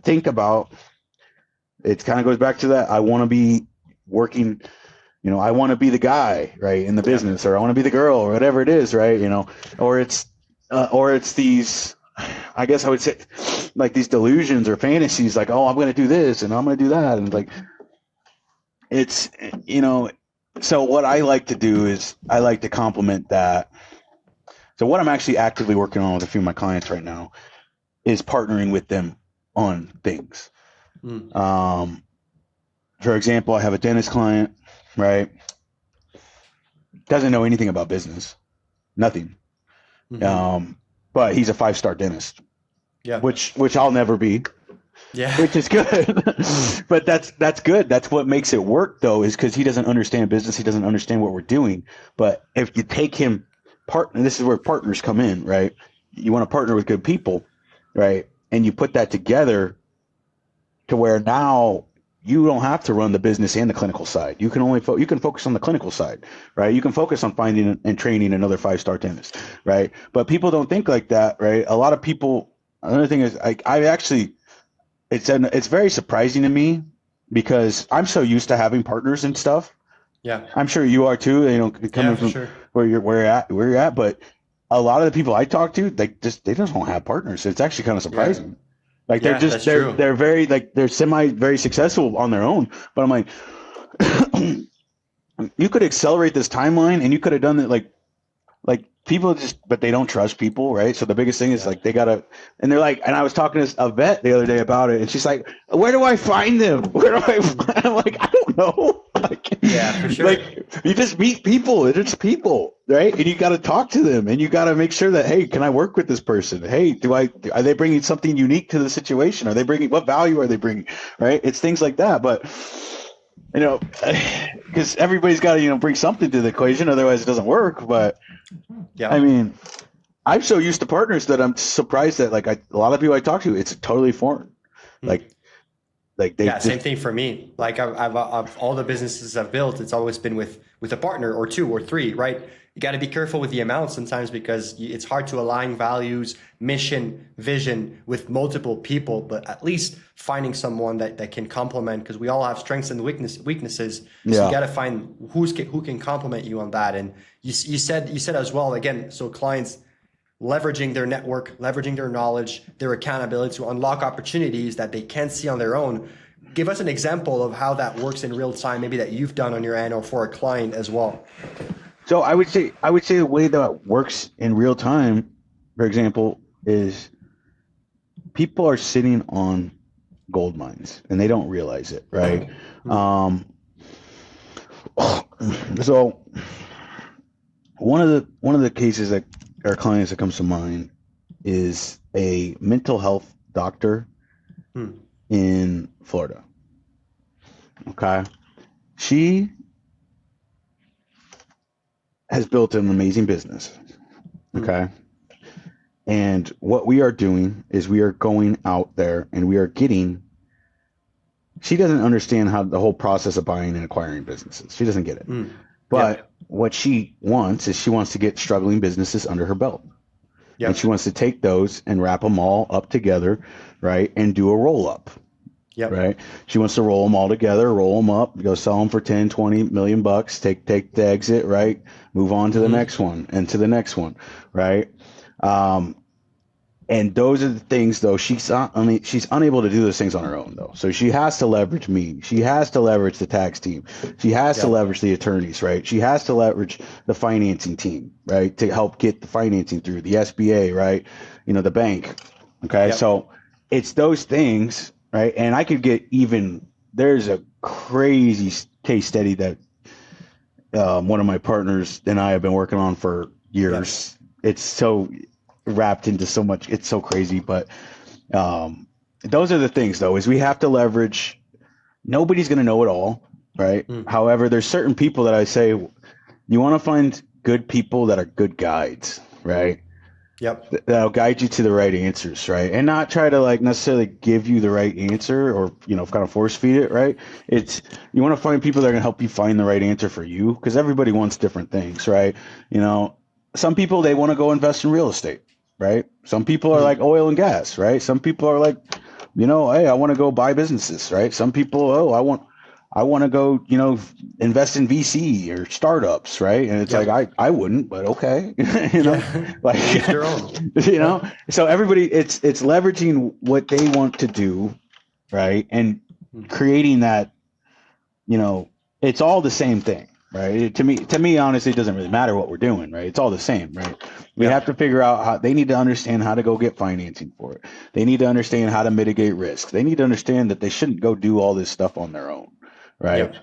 Speaker 1: think about, it kind of goes back to that. I want to be working, I want to be the guy, right, in the business, or I want to be the girl, or whatever it is, right, or it's these, I guess I would say, like these delusions or fantasies, like, oh, I'm going to do this and I'm going to do that, and like, it's, so what I like to do is I like to complement that. So what I'm actually actively working on with a few of my clients right now is partnering with them on things. For example, I have a dentist client, right? Doesn't know anything about business, nothing. But he's a 5-star dentist, which I'll never be, which is good. But that's good. That's what makes it work, though, is because he doesn't understand business. He doesn't understand what we're doing. But if you take him this is where partners come in, right? You want to partner with good people, right? And you put that together to where now you don't have to run the business and the clinical side. You can only you can focus on the clinical side, right? You can focus on finding and training another 5-star dentist, right? But people don't think like that, right? A lot of people. Another thing is, I actually, it's very surprising to me because I'm so used to having partners and stuff.
Speaker 2: Yeah,
Speaker 1: I'm sure you are too. Coming from where you're at, but a lot of the people I talk to, they just don't have partners. It's actually kind of surprising. Yeah. Like they're very they're very successful on their own. But I'm like, you could accelerate this timeline, and you could have done it like people but they don't trust people, right? So the biggest thing is they gotta, and they're like, and I was talking to a vet the other day about it, and she's like, where do I find them? I'm like, I don't know.
Speaker 2: For sure.
Speaker 1: Like, you just meet people, and it's people, right? And you got to talk to them, and you got to make sure that, hey, can I work with this person? Hey, are they bringing something unique to the situation? What value are they bringing? Right? It's things like that. But, because everybody's got to, bring something to the equation, otherwise it doesn't work. But I mean, I'm so used to partners that I'm surprised that a lot of people I talk to, it's totally foreign.
Speaker 2: Same thing for me. Like I've all the businesses I've built, it's always been with a partner or 2 or 3, right? You got to be careful with the amount sometimes because it's hard to align values, mission, vision with multiple people, but at least finding someone that can complement, because we all have strengths and weaknesses. So you got to find who can complement you on that. And you said as well, again, so clients leveraging their network, leveraging their knowledge, their accountability to unlock opportunities that they can't see on their own. Give us an example of how that works in real time, maybe that you've done on your end or for a client as well.
Speaker 1: So I would say the way that works in real time, for example, is people are sitting on gold mines and they don't realize it, right? So one of the cases that our clients that comes to mind is a mental health doctor in Florida. Okay. She has built an amazing business. Okay. And what we are doing is we are going out there and we are she doesn't understand how the whole process of buying and acquiring businesses. She doesn't get it. But what she wants is she wants to get struggling businesses under her belt. And she wants to take those and wrap them all up together, right? And do a roll up. Right. She wants to roll them all together, roll them up, go sell them for 10, 20 million bucks, take the exit, right? Move on to the next one and to the next one. Right. And those are the things, though, she's unable to do those things on her own, though. So she has to leverage me. She has to leverage the tax team. She has to leverage the attorneys, right? She has to leverage the financing team, right, to help get the financing through the SBA, right? The bank. Okay. So it's those things, right? And I could get there's a crazy case study that one of my partners and I have been working on for years. It's so wrapped into so much, it's so crazy, but those are the things, though, is we have to leverage. Nobody's going to know it all, right? However, there's certain people that I say you want to find good people that are good guides, right?
Speaker 2: Yep.
Speaker 1: that'll guide you to the right answers, right? And not try to like necessarily give you the right answer or, kind of force feed it, right? It's, you want to find people that are going to help you find the right answer for you, because everybody wants different things, right? Some people, they want to go invest in real estate, right? Some people are like oil and gas, right? Some people are like, hey, I want to go buy businesses, right? Some people, oh, I want to go, invest in VC or startups, right? And it's
Speaker 2: Yep.
Speaker 1: like, I wouldn't, but okay,
Speaker 2: Yeah.
Speaker 1: like,
Speaker 2: Each their own.
Speaker 1: so everybody, it's leveraging what they want to do, right? And creating that, it's all the same thing, right? To me, honestly, it doesn't really matter what we're doing, right? It's all the same, right? We have to figure out how they need to understand how to go get financing for it. They need to understand how to mitigate risk. They need to understand that they shouldn't go do all this stuff on their own, right?
Speaker 2: Yep.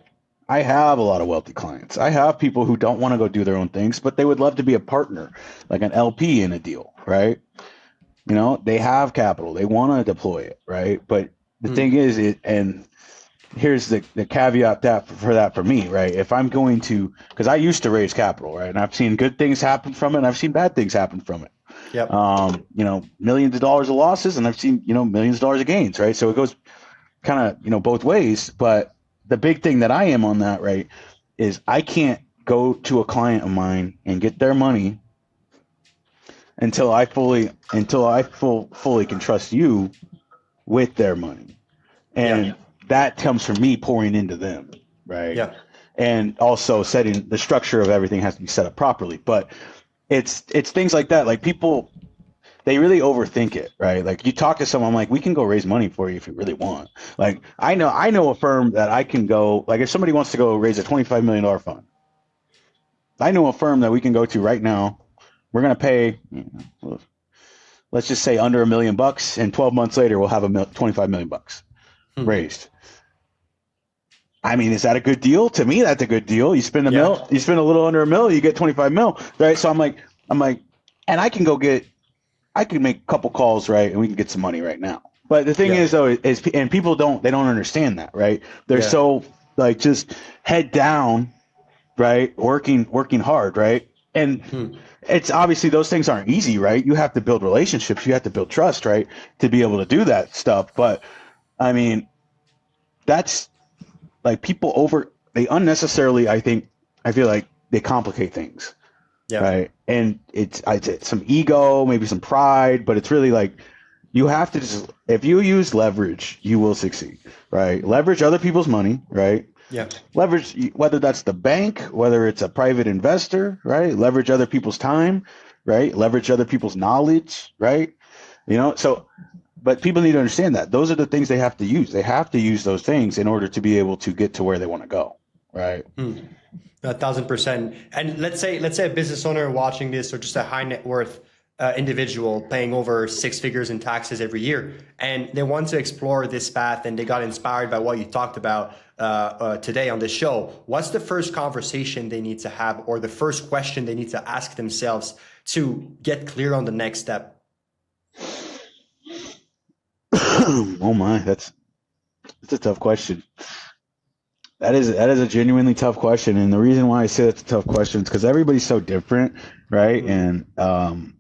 Speaker 1: I have a lot of wealthy clients. I have people who don't want to go do their own things, but they would love to be a partner, like an LP in a deal, right? They have capital. They want to deploy it, right? But the thing is, and here's the caveat for me, right? If I'm going to, because I used to raise capital, right? And I've seen good things happen from it, and I've seen bad things happen from it.
Speaker 2: Yep.
Speaker 1: Millions of dollars of losses, and I've seen, millions of dollars of gains, right? So it goes kind of, both ways. But the big thing that I am on that, right, is I can't go to a client of mine and get their money until I fully can trust you with their money. And that comes from me pouring into them, right?
Speaker 2: Yeah.
Speaker 1: And also setting the structure of everything has to be set up properly. But it's things like that. Like people, they really overthink it, right? Like you talk to someone, like, we can go raise money for you if you really want. Like I know a firm that I can go, like if somebody wants to go raise a $25 million fund, I know a firm that we can go to right now. We're going to pay, let's just say under $1 million, and 12 months later, we'll have $25 million raised. I mean, is that a good deal? To me, that's a good deal. You spend you spend a little under $1 million, you get 25 mil, right? So I'm like, and I can make a couple calls, right? And we can get some money right now. But the thing is, though, and people don't understand that, right? They're so like just head down, right? Working hard, right? And it's obviously those things aren't easy, right? You have to build relationships, you have to build trust, right? To be able to do that stuff. But I mean, that's like they unnecessarily, I feel like they complicate things. Yeah. Right. And it's some ego, maybe some pride, but it's really like you have to just, if you use leverage, you will succeed, right? Leverage other people's money, right?
Speaker 2: Yeah.
Speaker 1: Leverage, whether that's the bank, whether it's a private investor, right? Leverage other people's time, right? Leverage other people's knowledge, right? So, but people need to understand that those are the things they have to use. They have to use those things in order to be able to get to where they want to go, right?
Speaker 2: 1,000%. And let's say a business owner watching this, or just a high net worth individual paying over 6 figures in taxes every year, and they want to explore this path, and they got inspired by what you talked about today on this show. What's the first conversation they need to have, or the first question they need to ask themselves to get clear on the next step?
Speaker 1: Oh my, that's a tough question. That is a genuinely tough question, and the reason why I say that's a tough question is because everybody's so different, right? And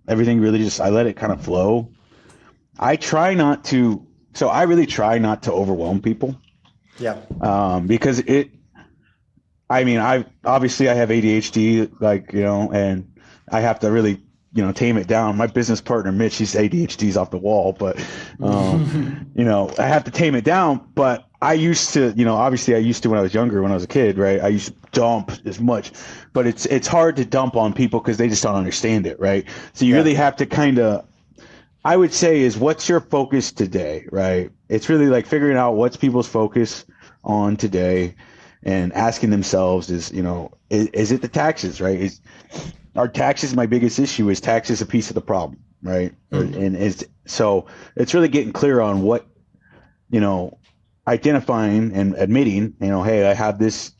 Speaker 1: everything really just, I let it kind of flow. I really try not to overwhelm people. Yeah. Because I have ADHD, and I have to really tame it down. My business partner, Mitch, he's ADHD's off the wall, but, I have to tame it down. But I used to, when I was younger, when I was a kid, right, I used to dump as much, but it's hard to dump on people because they just don't understand it, right? So you really have to I would say is, what's your focus today, right? It's really like figuring out what's people's focus on today and asking themselves is it the taxes, right? Are taxes my biggest issue? Is taxes a piece of the problem, right? And so it's really getting clear on what, identifying and admitting, hey, I have this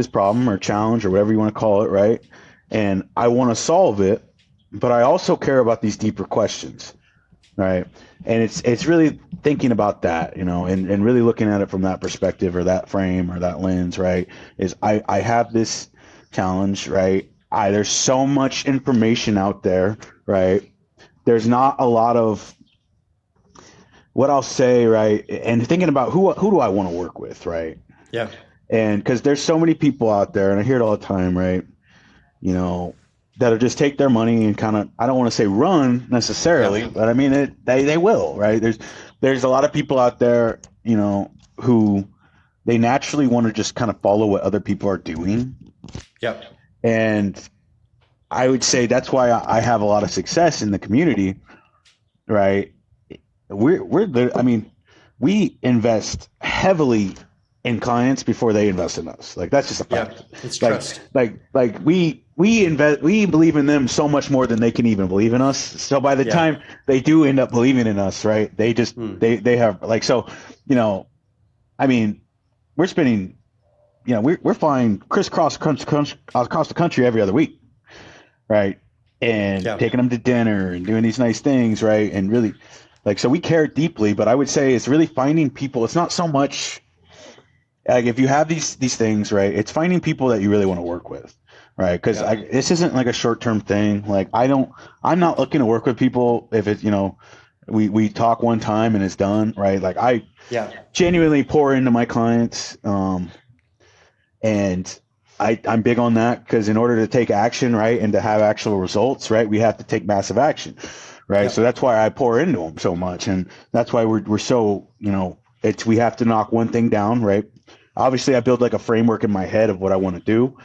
Speaker 1: problem or challenge or whatever you want to call it, right? And I want to solve it, but I also care about these deeper questions, right? And it's really thinking about that, and really looking at it from that perspective or that frame or that lens, right? Is I have this challenge, right? There's so much information out there, right? There's not a lot of what I'll say, right? And thinking about who do I want to work with, right?
Speaker 2: Yeah.
Speaker 1: And because there's so many people out there, and I hear it all the time, right? You know, that'll just take their money and kind of, I don't want to say run necessarily, but I mean, they will, right? There's a lot of people out there, you know, who they naturally want to just kind of follow what other people are doing.
Speaker 2: Yep.
Speaker 1: And I would say that's why I have a lot of success in the community, right? We invest heavily in clients before they invest in us. Like, that's just a fact.
Speaker 2: Yeah, it's trust.
Speaker 1: Like we believe in them so much more than they can even believe in us. So by the time they do end up believing in us, right? They just they have like, so, you know, I mean, we're spending, you know, we're flying crisscross across the country every other week, right? And taking them to dinner and doing these nice things, right? And really, like, so we care deeply, but I would say it's really finding people. It's not so much like if you have these things, right? It's finding people that you really want to work with, right? Because this isn't like a short-term thing. Like, I'm not looking to work with people if it's, you know, we talk one time and it's done, right? Like, I genuinely pour into my clients, and I'm big on that, because in order to take action, right, and to have actual results, right, we have to take massive action, right? So that's why I pour into them so much, and that's why we're so, you know, we have to knock one thing down, right? Obviously, I build like a framework in my head of what I want to do.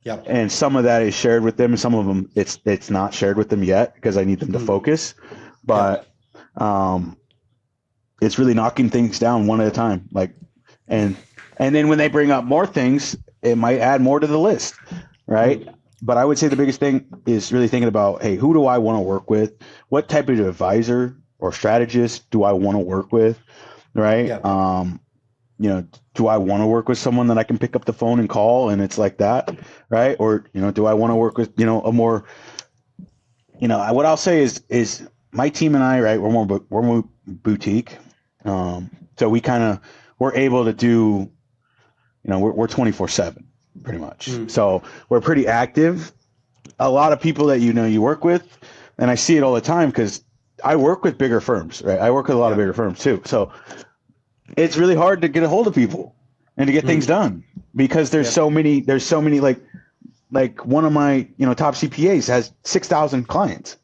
Speaker 2: Yep.
Speaker 1: And some of that is shared with them, and some of them it's not shared with them yet, because I need them to focus. But it's really knocking things down one at a time. Like, and then when they bring up more things, it might add more to the list, right? But I would say the biggest thing is really thinking about, hey, who do I want to work with? What type of advisor or strategist do I want to work with, right? You know, do I want to work with someone that I can pick up the phone and call and it's like that, right? Or, you know, do I want to work with, you know, a more, you know, what I'll say is my team and I, right, we're more boutique. So we're able to do, you know, we're 24/7 pretty much. So we're pretty active. A lot of people that, you know, you work with, and I see it all the time because I work with bigger firms, right? I work with a lot of bigger firms too. So it's really hard to get a hold of people and to get things done, because there's so many, like one of my, you know, top CPAs has 6,000 clients.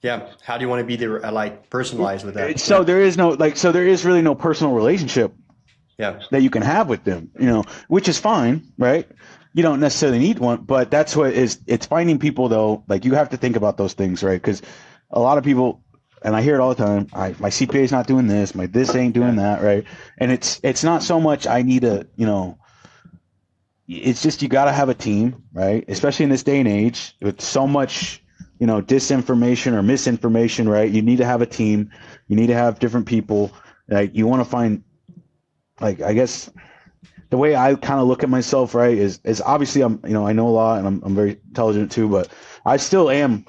Speaker 2: Yeah. How do you want to be there, like, personalized with that?
Speaker 1: So there is really no personal relationship that you can have with them, you know, which is fine, right? You don't necessarily need one, but that's what it's finding people though. Like, you have to think about those things, right? Because a lot of people, and I hear it all the time, my CPA is not doing this, this ain't doing that, right? And it's not so much I need a, you know, it's just you got to have a team, right? Especially in this day and age with so much, you know, disinformation or misinformation, right? You need to have a team. You need to have different people. Like, you want to find, like, I guess the way I kind of look at myself, right, is obviously I'm, you know, I know a lot and I'm very intelligent too, but I still am,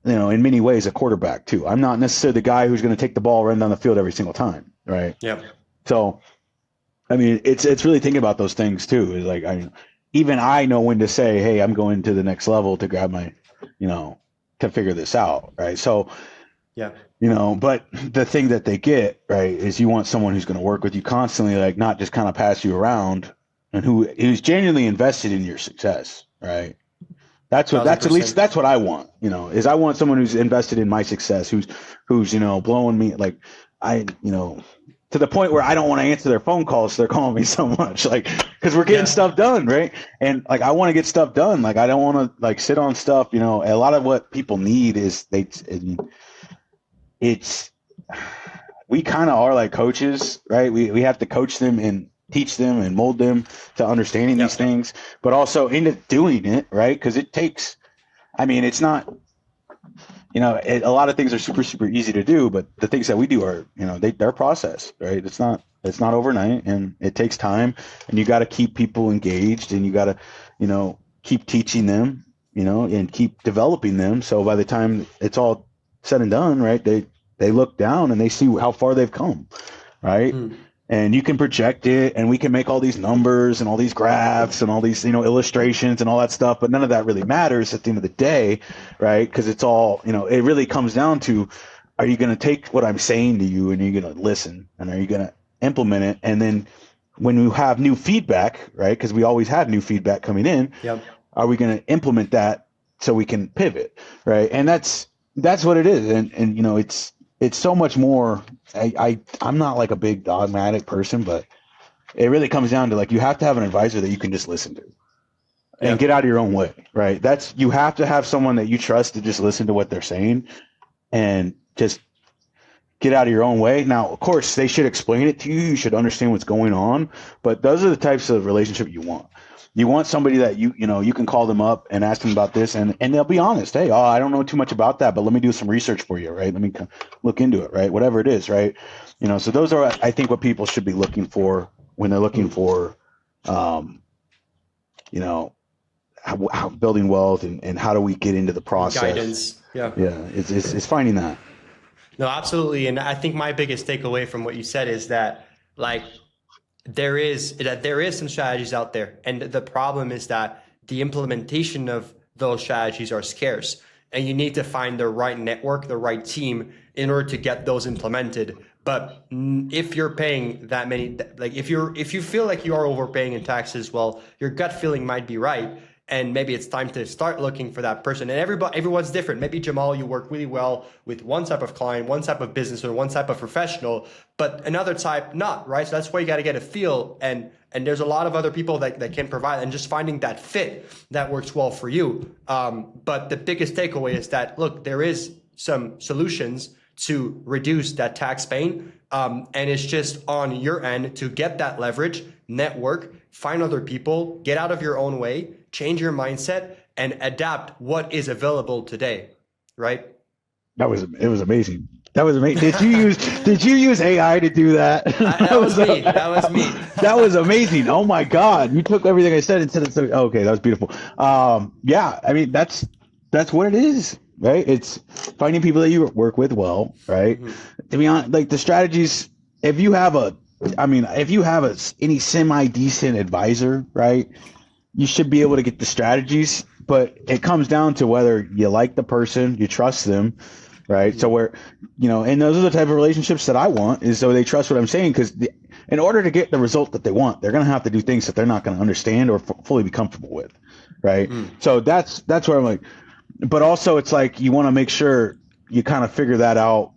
Speaker 1: you know, in many ways a quarterback too. I'm not necessarily the guy who's going to take the ball, run down the field every single time, right?
Speaker 2: Yeah.
Speaker 1: So, I mean, it's really thinking about those things too. Is like, even I know when to say, hey, I'm going to the next level to grab my, you know, to figure this out, right? So, you know, but the thing that they get, right, is you want someone who's going to work with you constantly, like, not just kind of pass you around, and who's genuinely invested in your success, right? That's at least that's what I want, you know, is I want someone who's invested in my success, who's, you know, blowing me, like, you know, to the point where I don't want to answer their phone calls. They're calling me so much, like, because we're getting stuff done, right? And like, I want to get stuff done. Like, I don't want to like sit on stuff, you know. A lot of what people need is we kind of are like coaches, right? We have to coach them and teach them and mold them to understanding these things, but also into doing it, right? Because it takes, I mean, it's not, you know, a lot of things are super, super easy to do, but the things that we do are, you know, they're processed, right? It's not overnight, and it takes time, and you got to keep people engaged, and you got to, you know, keep teaching them, you know, and keep developing them. So by the time it's all said and done, right, they look down and they see how far they've come, right? and you can project it, and we can make all these numbers and all these graphs and all these, illustrations and all that stuff, but none of that really matters at the end of the day, right? Because it's all, it really comes down to, are you going to take what I'm saying to you and are you going to listen, and are you going to implement it? And then when you have new feedback, right, because we always have new feedback coming in,
Speaker 2: Yep.
Speaker 1: are we going to implement that so we can pivot, right? And that's what it is. And it's so much more. I'm not like a big dogmatic person, but it really comes down to, like, you have to have an advisor that you can just listen to and get out of your own way, right? You have to have someone that you trust to just listen to what they're saying and just get out of your own way. Now, of course, they should explain it to you. You should understand what's going on, but those are the types of relationship you want. You want somebody that you can call them up and ask them about this, and they'll be honest. Hey, I don't know too much about that, but let me do some research for you, right? Let me look into it, right? Whatever it is, right? So those are, I think, what people should be looking for when they're looking for, how building wealth and how do we get into the process.
Speaker 2: Guidance. Yeah.
Speaker 1: It's finding that.
Speaker 2: No, absolutely. And I think my biggest takeaway from what you said is that, like, there is some strategies out there, and the problem is that the implementation of those strategies are scarce, and you need to find the right network, the right team in order to get those implemented. But if you're paying that many, like if you feel like you are overpaying in taxes, well, your gut feeling might be right. And maybe it's time to start looking for that person. And everyone's different. Maybe, Jamal, you work really well with one type of client, one type of business, or one type of professional, but another type not, right? So that's why you got to get a feel. And there's a lot of other people that can provide, and just finding that fit that works well for you. But the biggest takeaway is that, look, there is some solutions to reduce that tax pain. And it's just on your end to get that leverage, network, find other people, get out of your own way, change your mindset, and adapt what is available today, right?
Speaker 1: It was amazing. That was amazing. Did you use AI to do that?
Speaker 2: That was me.
Speaker 1: That was amazing. Oh my God. You took everything I said and said it. Okay. That was beautiful. Yeah. I mean, that's what it is, right? It's finding people that you work with well, right? Mm-hmm. To be honest, like the strategies, if you have any semi-decent advisor, right, you should be able to get the strategies, but it comes down to whether you like the person, you trust them, right? So where, and those are the type of relationships that I want, is so they trust what I'm saying, because in order to get the result that they want, they're going to have to do things that they're not going to understand or fully be comfortable with, right? So that's where I'm like, but also it's like you want to make sure you kind of figure that out.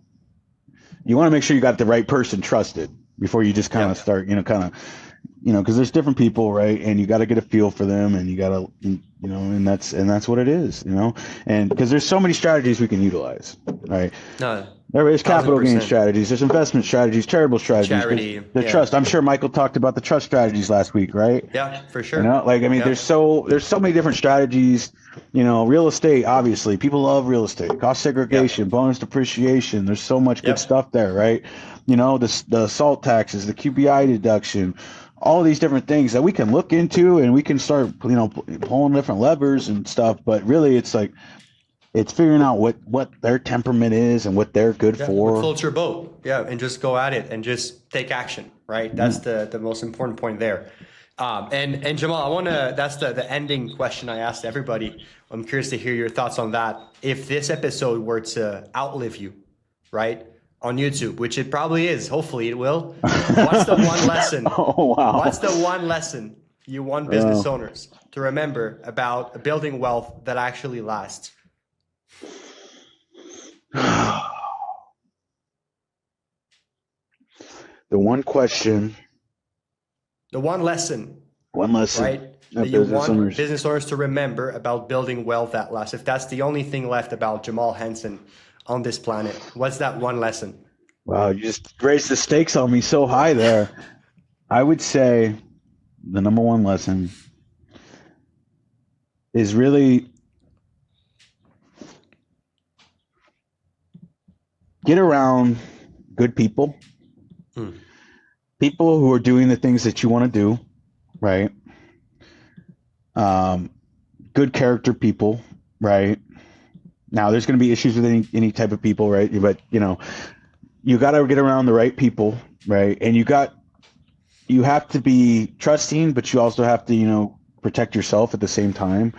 Speaker 1: You want to make sure you got the right person trusted before you just kind of start, because there's different people, right? And you got to get a feel for them, and you got to, and that's what it is, and because there's so many strategies we can utilize, right? No, there's capital gain strategies, there's investment strategies, charitable strategies, the trust. I'm sure Michael talked about the trust strategies last week, right? Yeah, for sure. There's so many different strategies. Real estate, obviously, people love real estate. Cost segregation, bonus depreciation. There's so much good stuff there, right? The SALT taxes, the QBI deduction, all these different things that we can look into, and we can start, pulling different levers and stuff. But really, it's like, it's figuring out what their temperament is and what they're good for. What floats your boat. Yeah. And just go at it and just take action, right? That's the most important point there. And Jamal, that's the ending question I asked everybody. I'm curious to hear your thoughts on that. If this episode were to outlive you, right, on YouTube, which it probably is, hopefully it will. What's the one lesson? Oh, wow. What's the one lesson you want business owners to remember about building wealth that actually lasts? The one question. The one lesson. One lesson. Right? That you want business owners to remember about building wealth that lasts. If that's the only thing left about Jamal Hansen on this planet, what's that one lesson? Wow, you just raised the stakes on me so high there. I would say the number one lesson is really get around good people, people who are doing the things that you want to do, right? Good character people, right? Now, there's going to be issues with any type of people, right? But, you got to get around the right people, right? And you got you have to be trusting, but you also have to, protect yourself at the same time.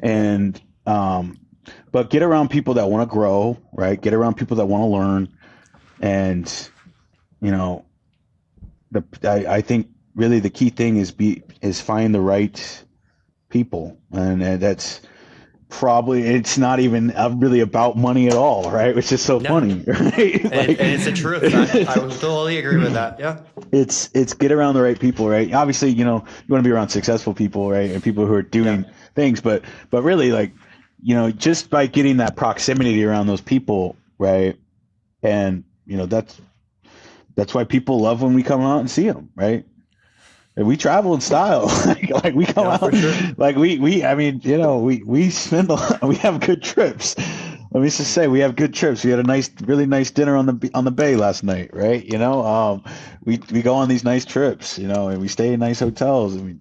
Speaker 1: And, but get around people that want to grow, right? Get around people that want to learn. And, you know, I think really the key thing is find the right people. And that's probably, it's not even really about money at all, right? Which is so funny, right?
Speaker 2: And it's the truth. I would totally agree with that. Yeah.
Speaker 1: It's get around the right people, right? Obviously, you want to be around successful people, right? And people who are doing things, but really, like, just by getting that proximity around those people, right? And, that's why people love when we come out and see them, right? And we travel in style. like we come out, for sure. Like I mean, we spend we have good trips. Let me just say, we have good trips. We had a really nice dinner on the bay last night, right? We go on these nice trips, and we stay in nice hotels, and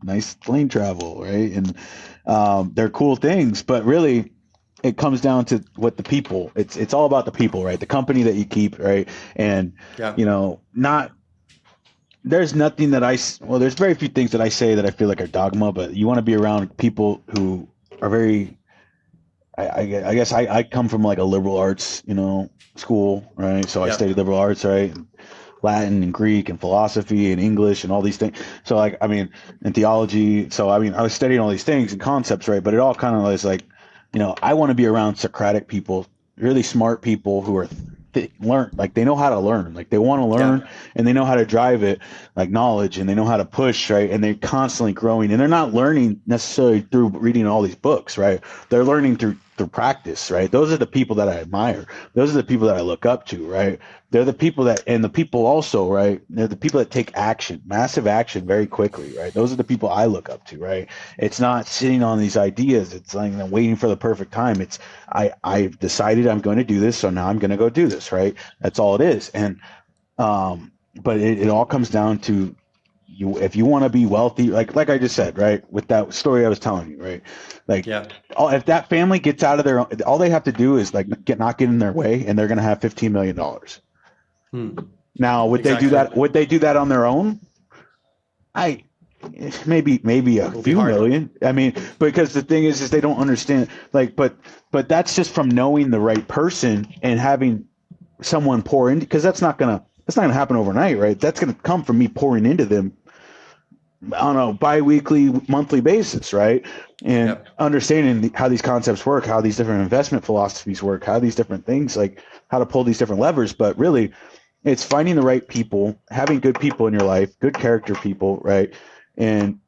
Speaker 1: nice plane travel, right? And they're cool things, but really, it comes down to what the people. It's all about the people, right? The company that you keep, right? And not. There's nothing that there's very few things that I say that I feel like are dogma, but you want to be around people who are very, I guess I come from like a liberal arts, school, right? So I studied liberal arts, right? Latin and Greek and philosophy and English and all these things. So and theology. So I was studying all these things and concepts, right? But it all kind of is like, I want to be around Socratic people, really smart people who are learn, like they know how to learn, like they want to learn, and they know how to drive it, like knowledge, and they know how to push, right? And they're constantly growing, and they're not learning necessarily through reading all these books, right? They're learning through practice, right? Those are the people that I admire. Those are the people that I look up to, right? They're the people and the people also, right? They're the people that take action, massive action very quickly, right? Those are the people I look up to, right? It's not sitting on these ideas. It's like waiting for the perfect time. It's I've decided I'm going to do this, so now I'm going to go do this, right? That's all it is. And but it all comes down to if you want to be wealthy, like I just said, right, with that story I was telling you, right, like if that family gets out of their, all they have to do is like not get in their way, and they're going to have $15 million. Now, would they do that? Would they do that on their own? Maybe a few million. I mean, because the thing is they don't understand. Like, but that's just from knowing the right person and having someone pour in, because that's not gonna happen overnight, right? That's gonna come from me pouring into them on a bi-weekly, monthly basis, right? And understanding how these concepts work, how these different investment philosophies work, how these different things, like how to pull these different levers. But really, it's finding the right people, having good people in your life, good character people, right? And,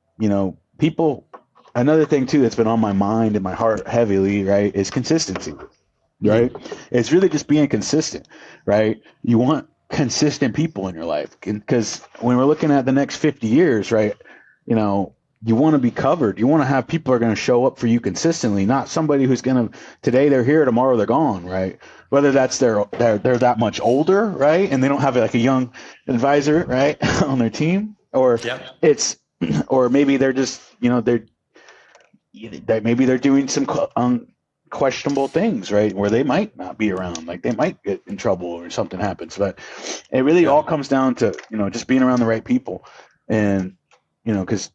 Speaker 1: people, another thing too that's been on my mind and my heart heavily, right, is consistency, right? It's really just being consistent, right? You want consistent people in your life, because when we're looking at the next 50 years, right, you want to be covered. You want to have people who are going to show up for you consistently, not somebody who's going to, today they're here, tomorrow they're gone, right? Whether that's they're that much older, right, and they don't have like a young advisor, right, on their team, or or maybe they're just, maybe they're doing some questionable things, right, where they might not be around, like they might get in trouble or something happens. But it really all comes down to, just being around the right people. And, because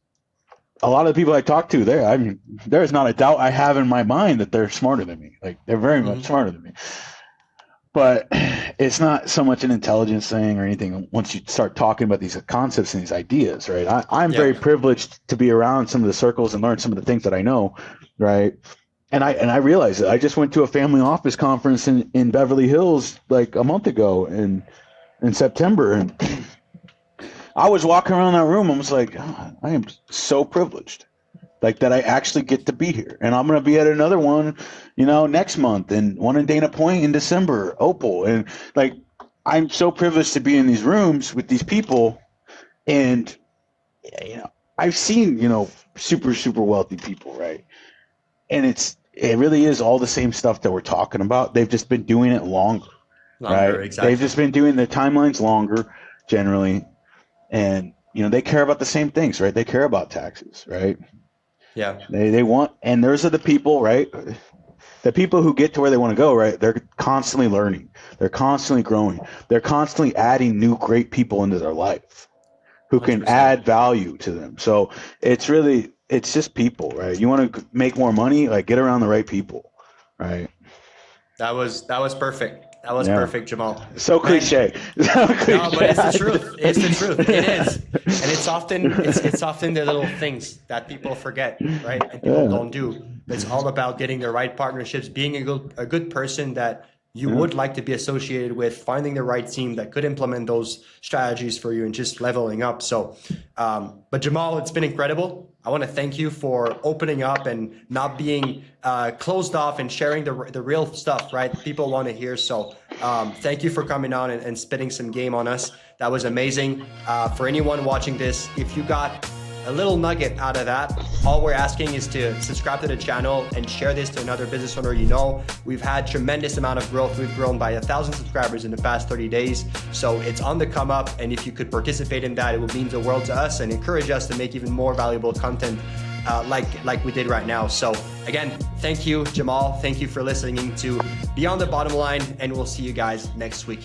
Speaker 1: a lot of the people I talk to there, there's not a doubt I have in my mind that they're smarter than me. Like they're very much smarter than me. But it's not so much an intelligence thing or anything once you start talking about these concepts and these ideas, right? I'm very privileged to be around some of the circles and learn some of the things that I know, right? And I realized it. I just went to a family office conference in Beverly Hills like a month ago in September, and I was walking around that room. I was like, oh, I am so privileged, like that I actually get to be here. And I'm going to be at another one, next month, and one in Dana Point in December, Opal. And like, I'm so privileged to be in these rooms with these people. And, I've seen, super, super wealthy people, right? And it really is all the same stuff that we're talking about. They've just been doing it longer, right? Exactly. They've just been doing their timelines longer generally. And, they care about the same things, right? They care about taxes, right?
Speaker 2: Yeah.
Speaker 1: They want, and those are the people, right? The people who get to where they want to go, right? They're constantly learning. They're constantly growing. They're constantly adding new great people into their life, who can
Speaker 2: 100%.
Speaker 1: add value to them. So it's just people, right? You want to make more money, like get around the right people, right?
Speaker 2: That was perfect. That was perfect, Jamal.
Speaker 1: So cliche. So cliche.
Speaker 2: No, but it's the truth. It's the truth. It is, and it's often the little things that people forget, right? And people don't do. It's all about getting the right partnerships, being a good person that you would like to be associated with, finding the right team that could implement those strategies for you, and just leveling up. So, but Jamal, it's been incredible. I want to thank you for opening up and not being closed off and sharing the real stuff, right? People want to hear. So thank you for coming on and spitting some game on us. That was amazing. For anyone watching this, if you got a little nugget out of that, all we're asking is to subscribe to the channel and share this to another business owner you know. We've had tremendous amount of growth. We've grown by 1,000 subscribers in the past 30 days. So it's on the come up. And if you could participate in that, it would mean the world to us and encourage us to make even more valuable content like we did right now. So again, thank you, Jamal. Thank you for listening to Beyond the Bottom Line, and we'll see you guys next week.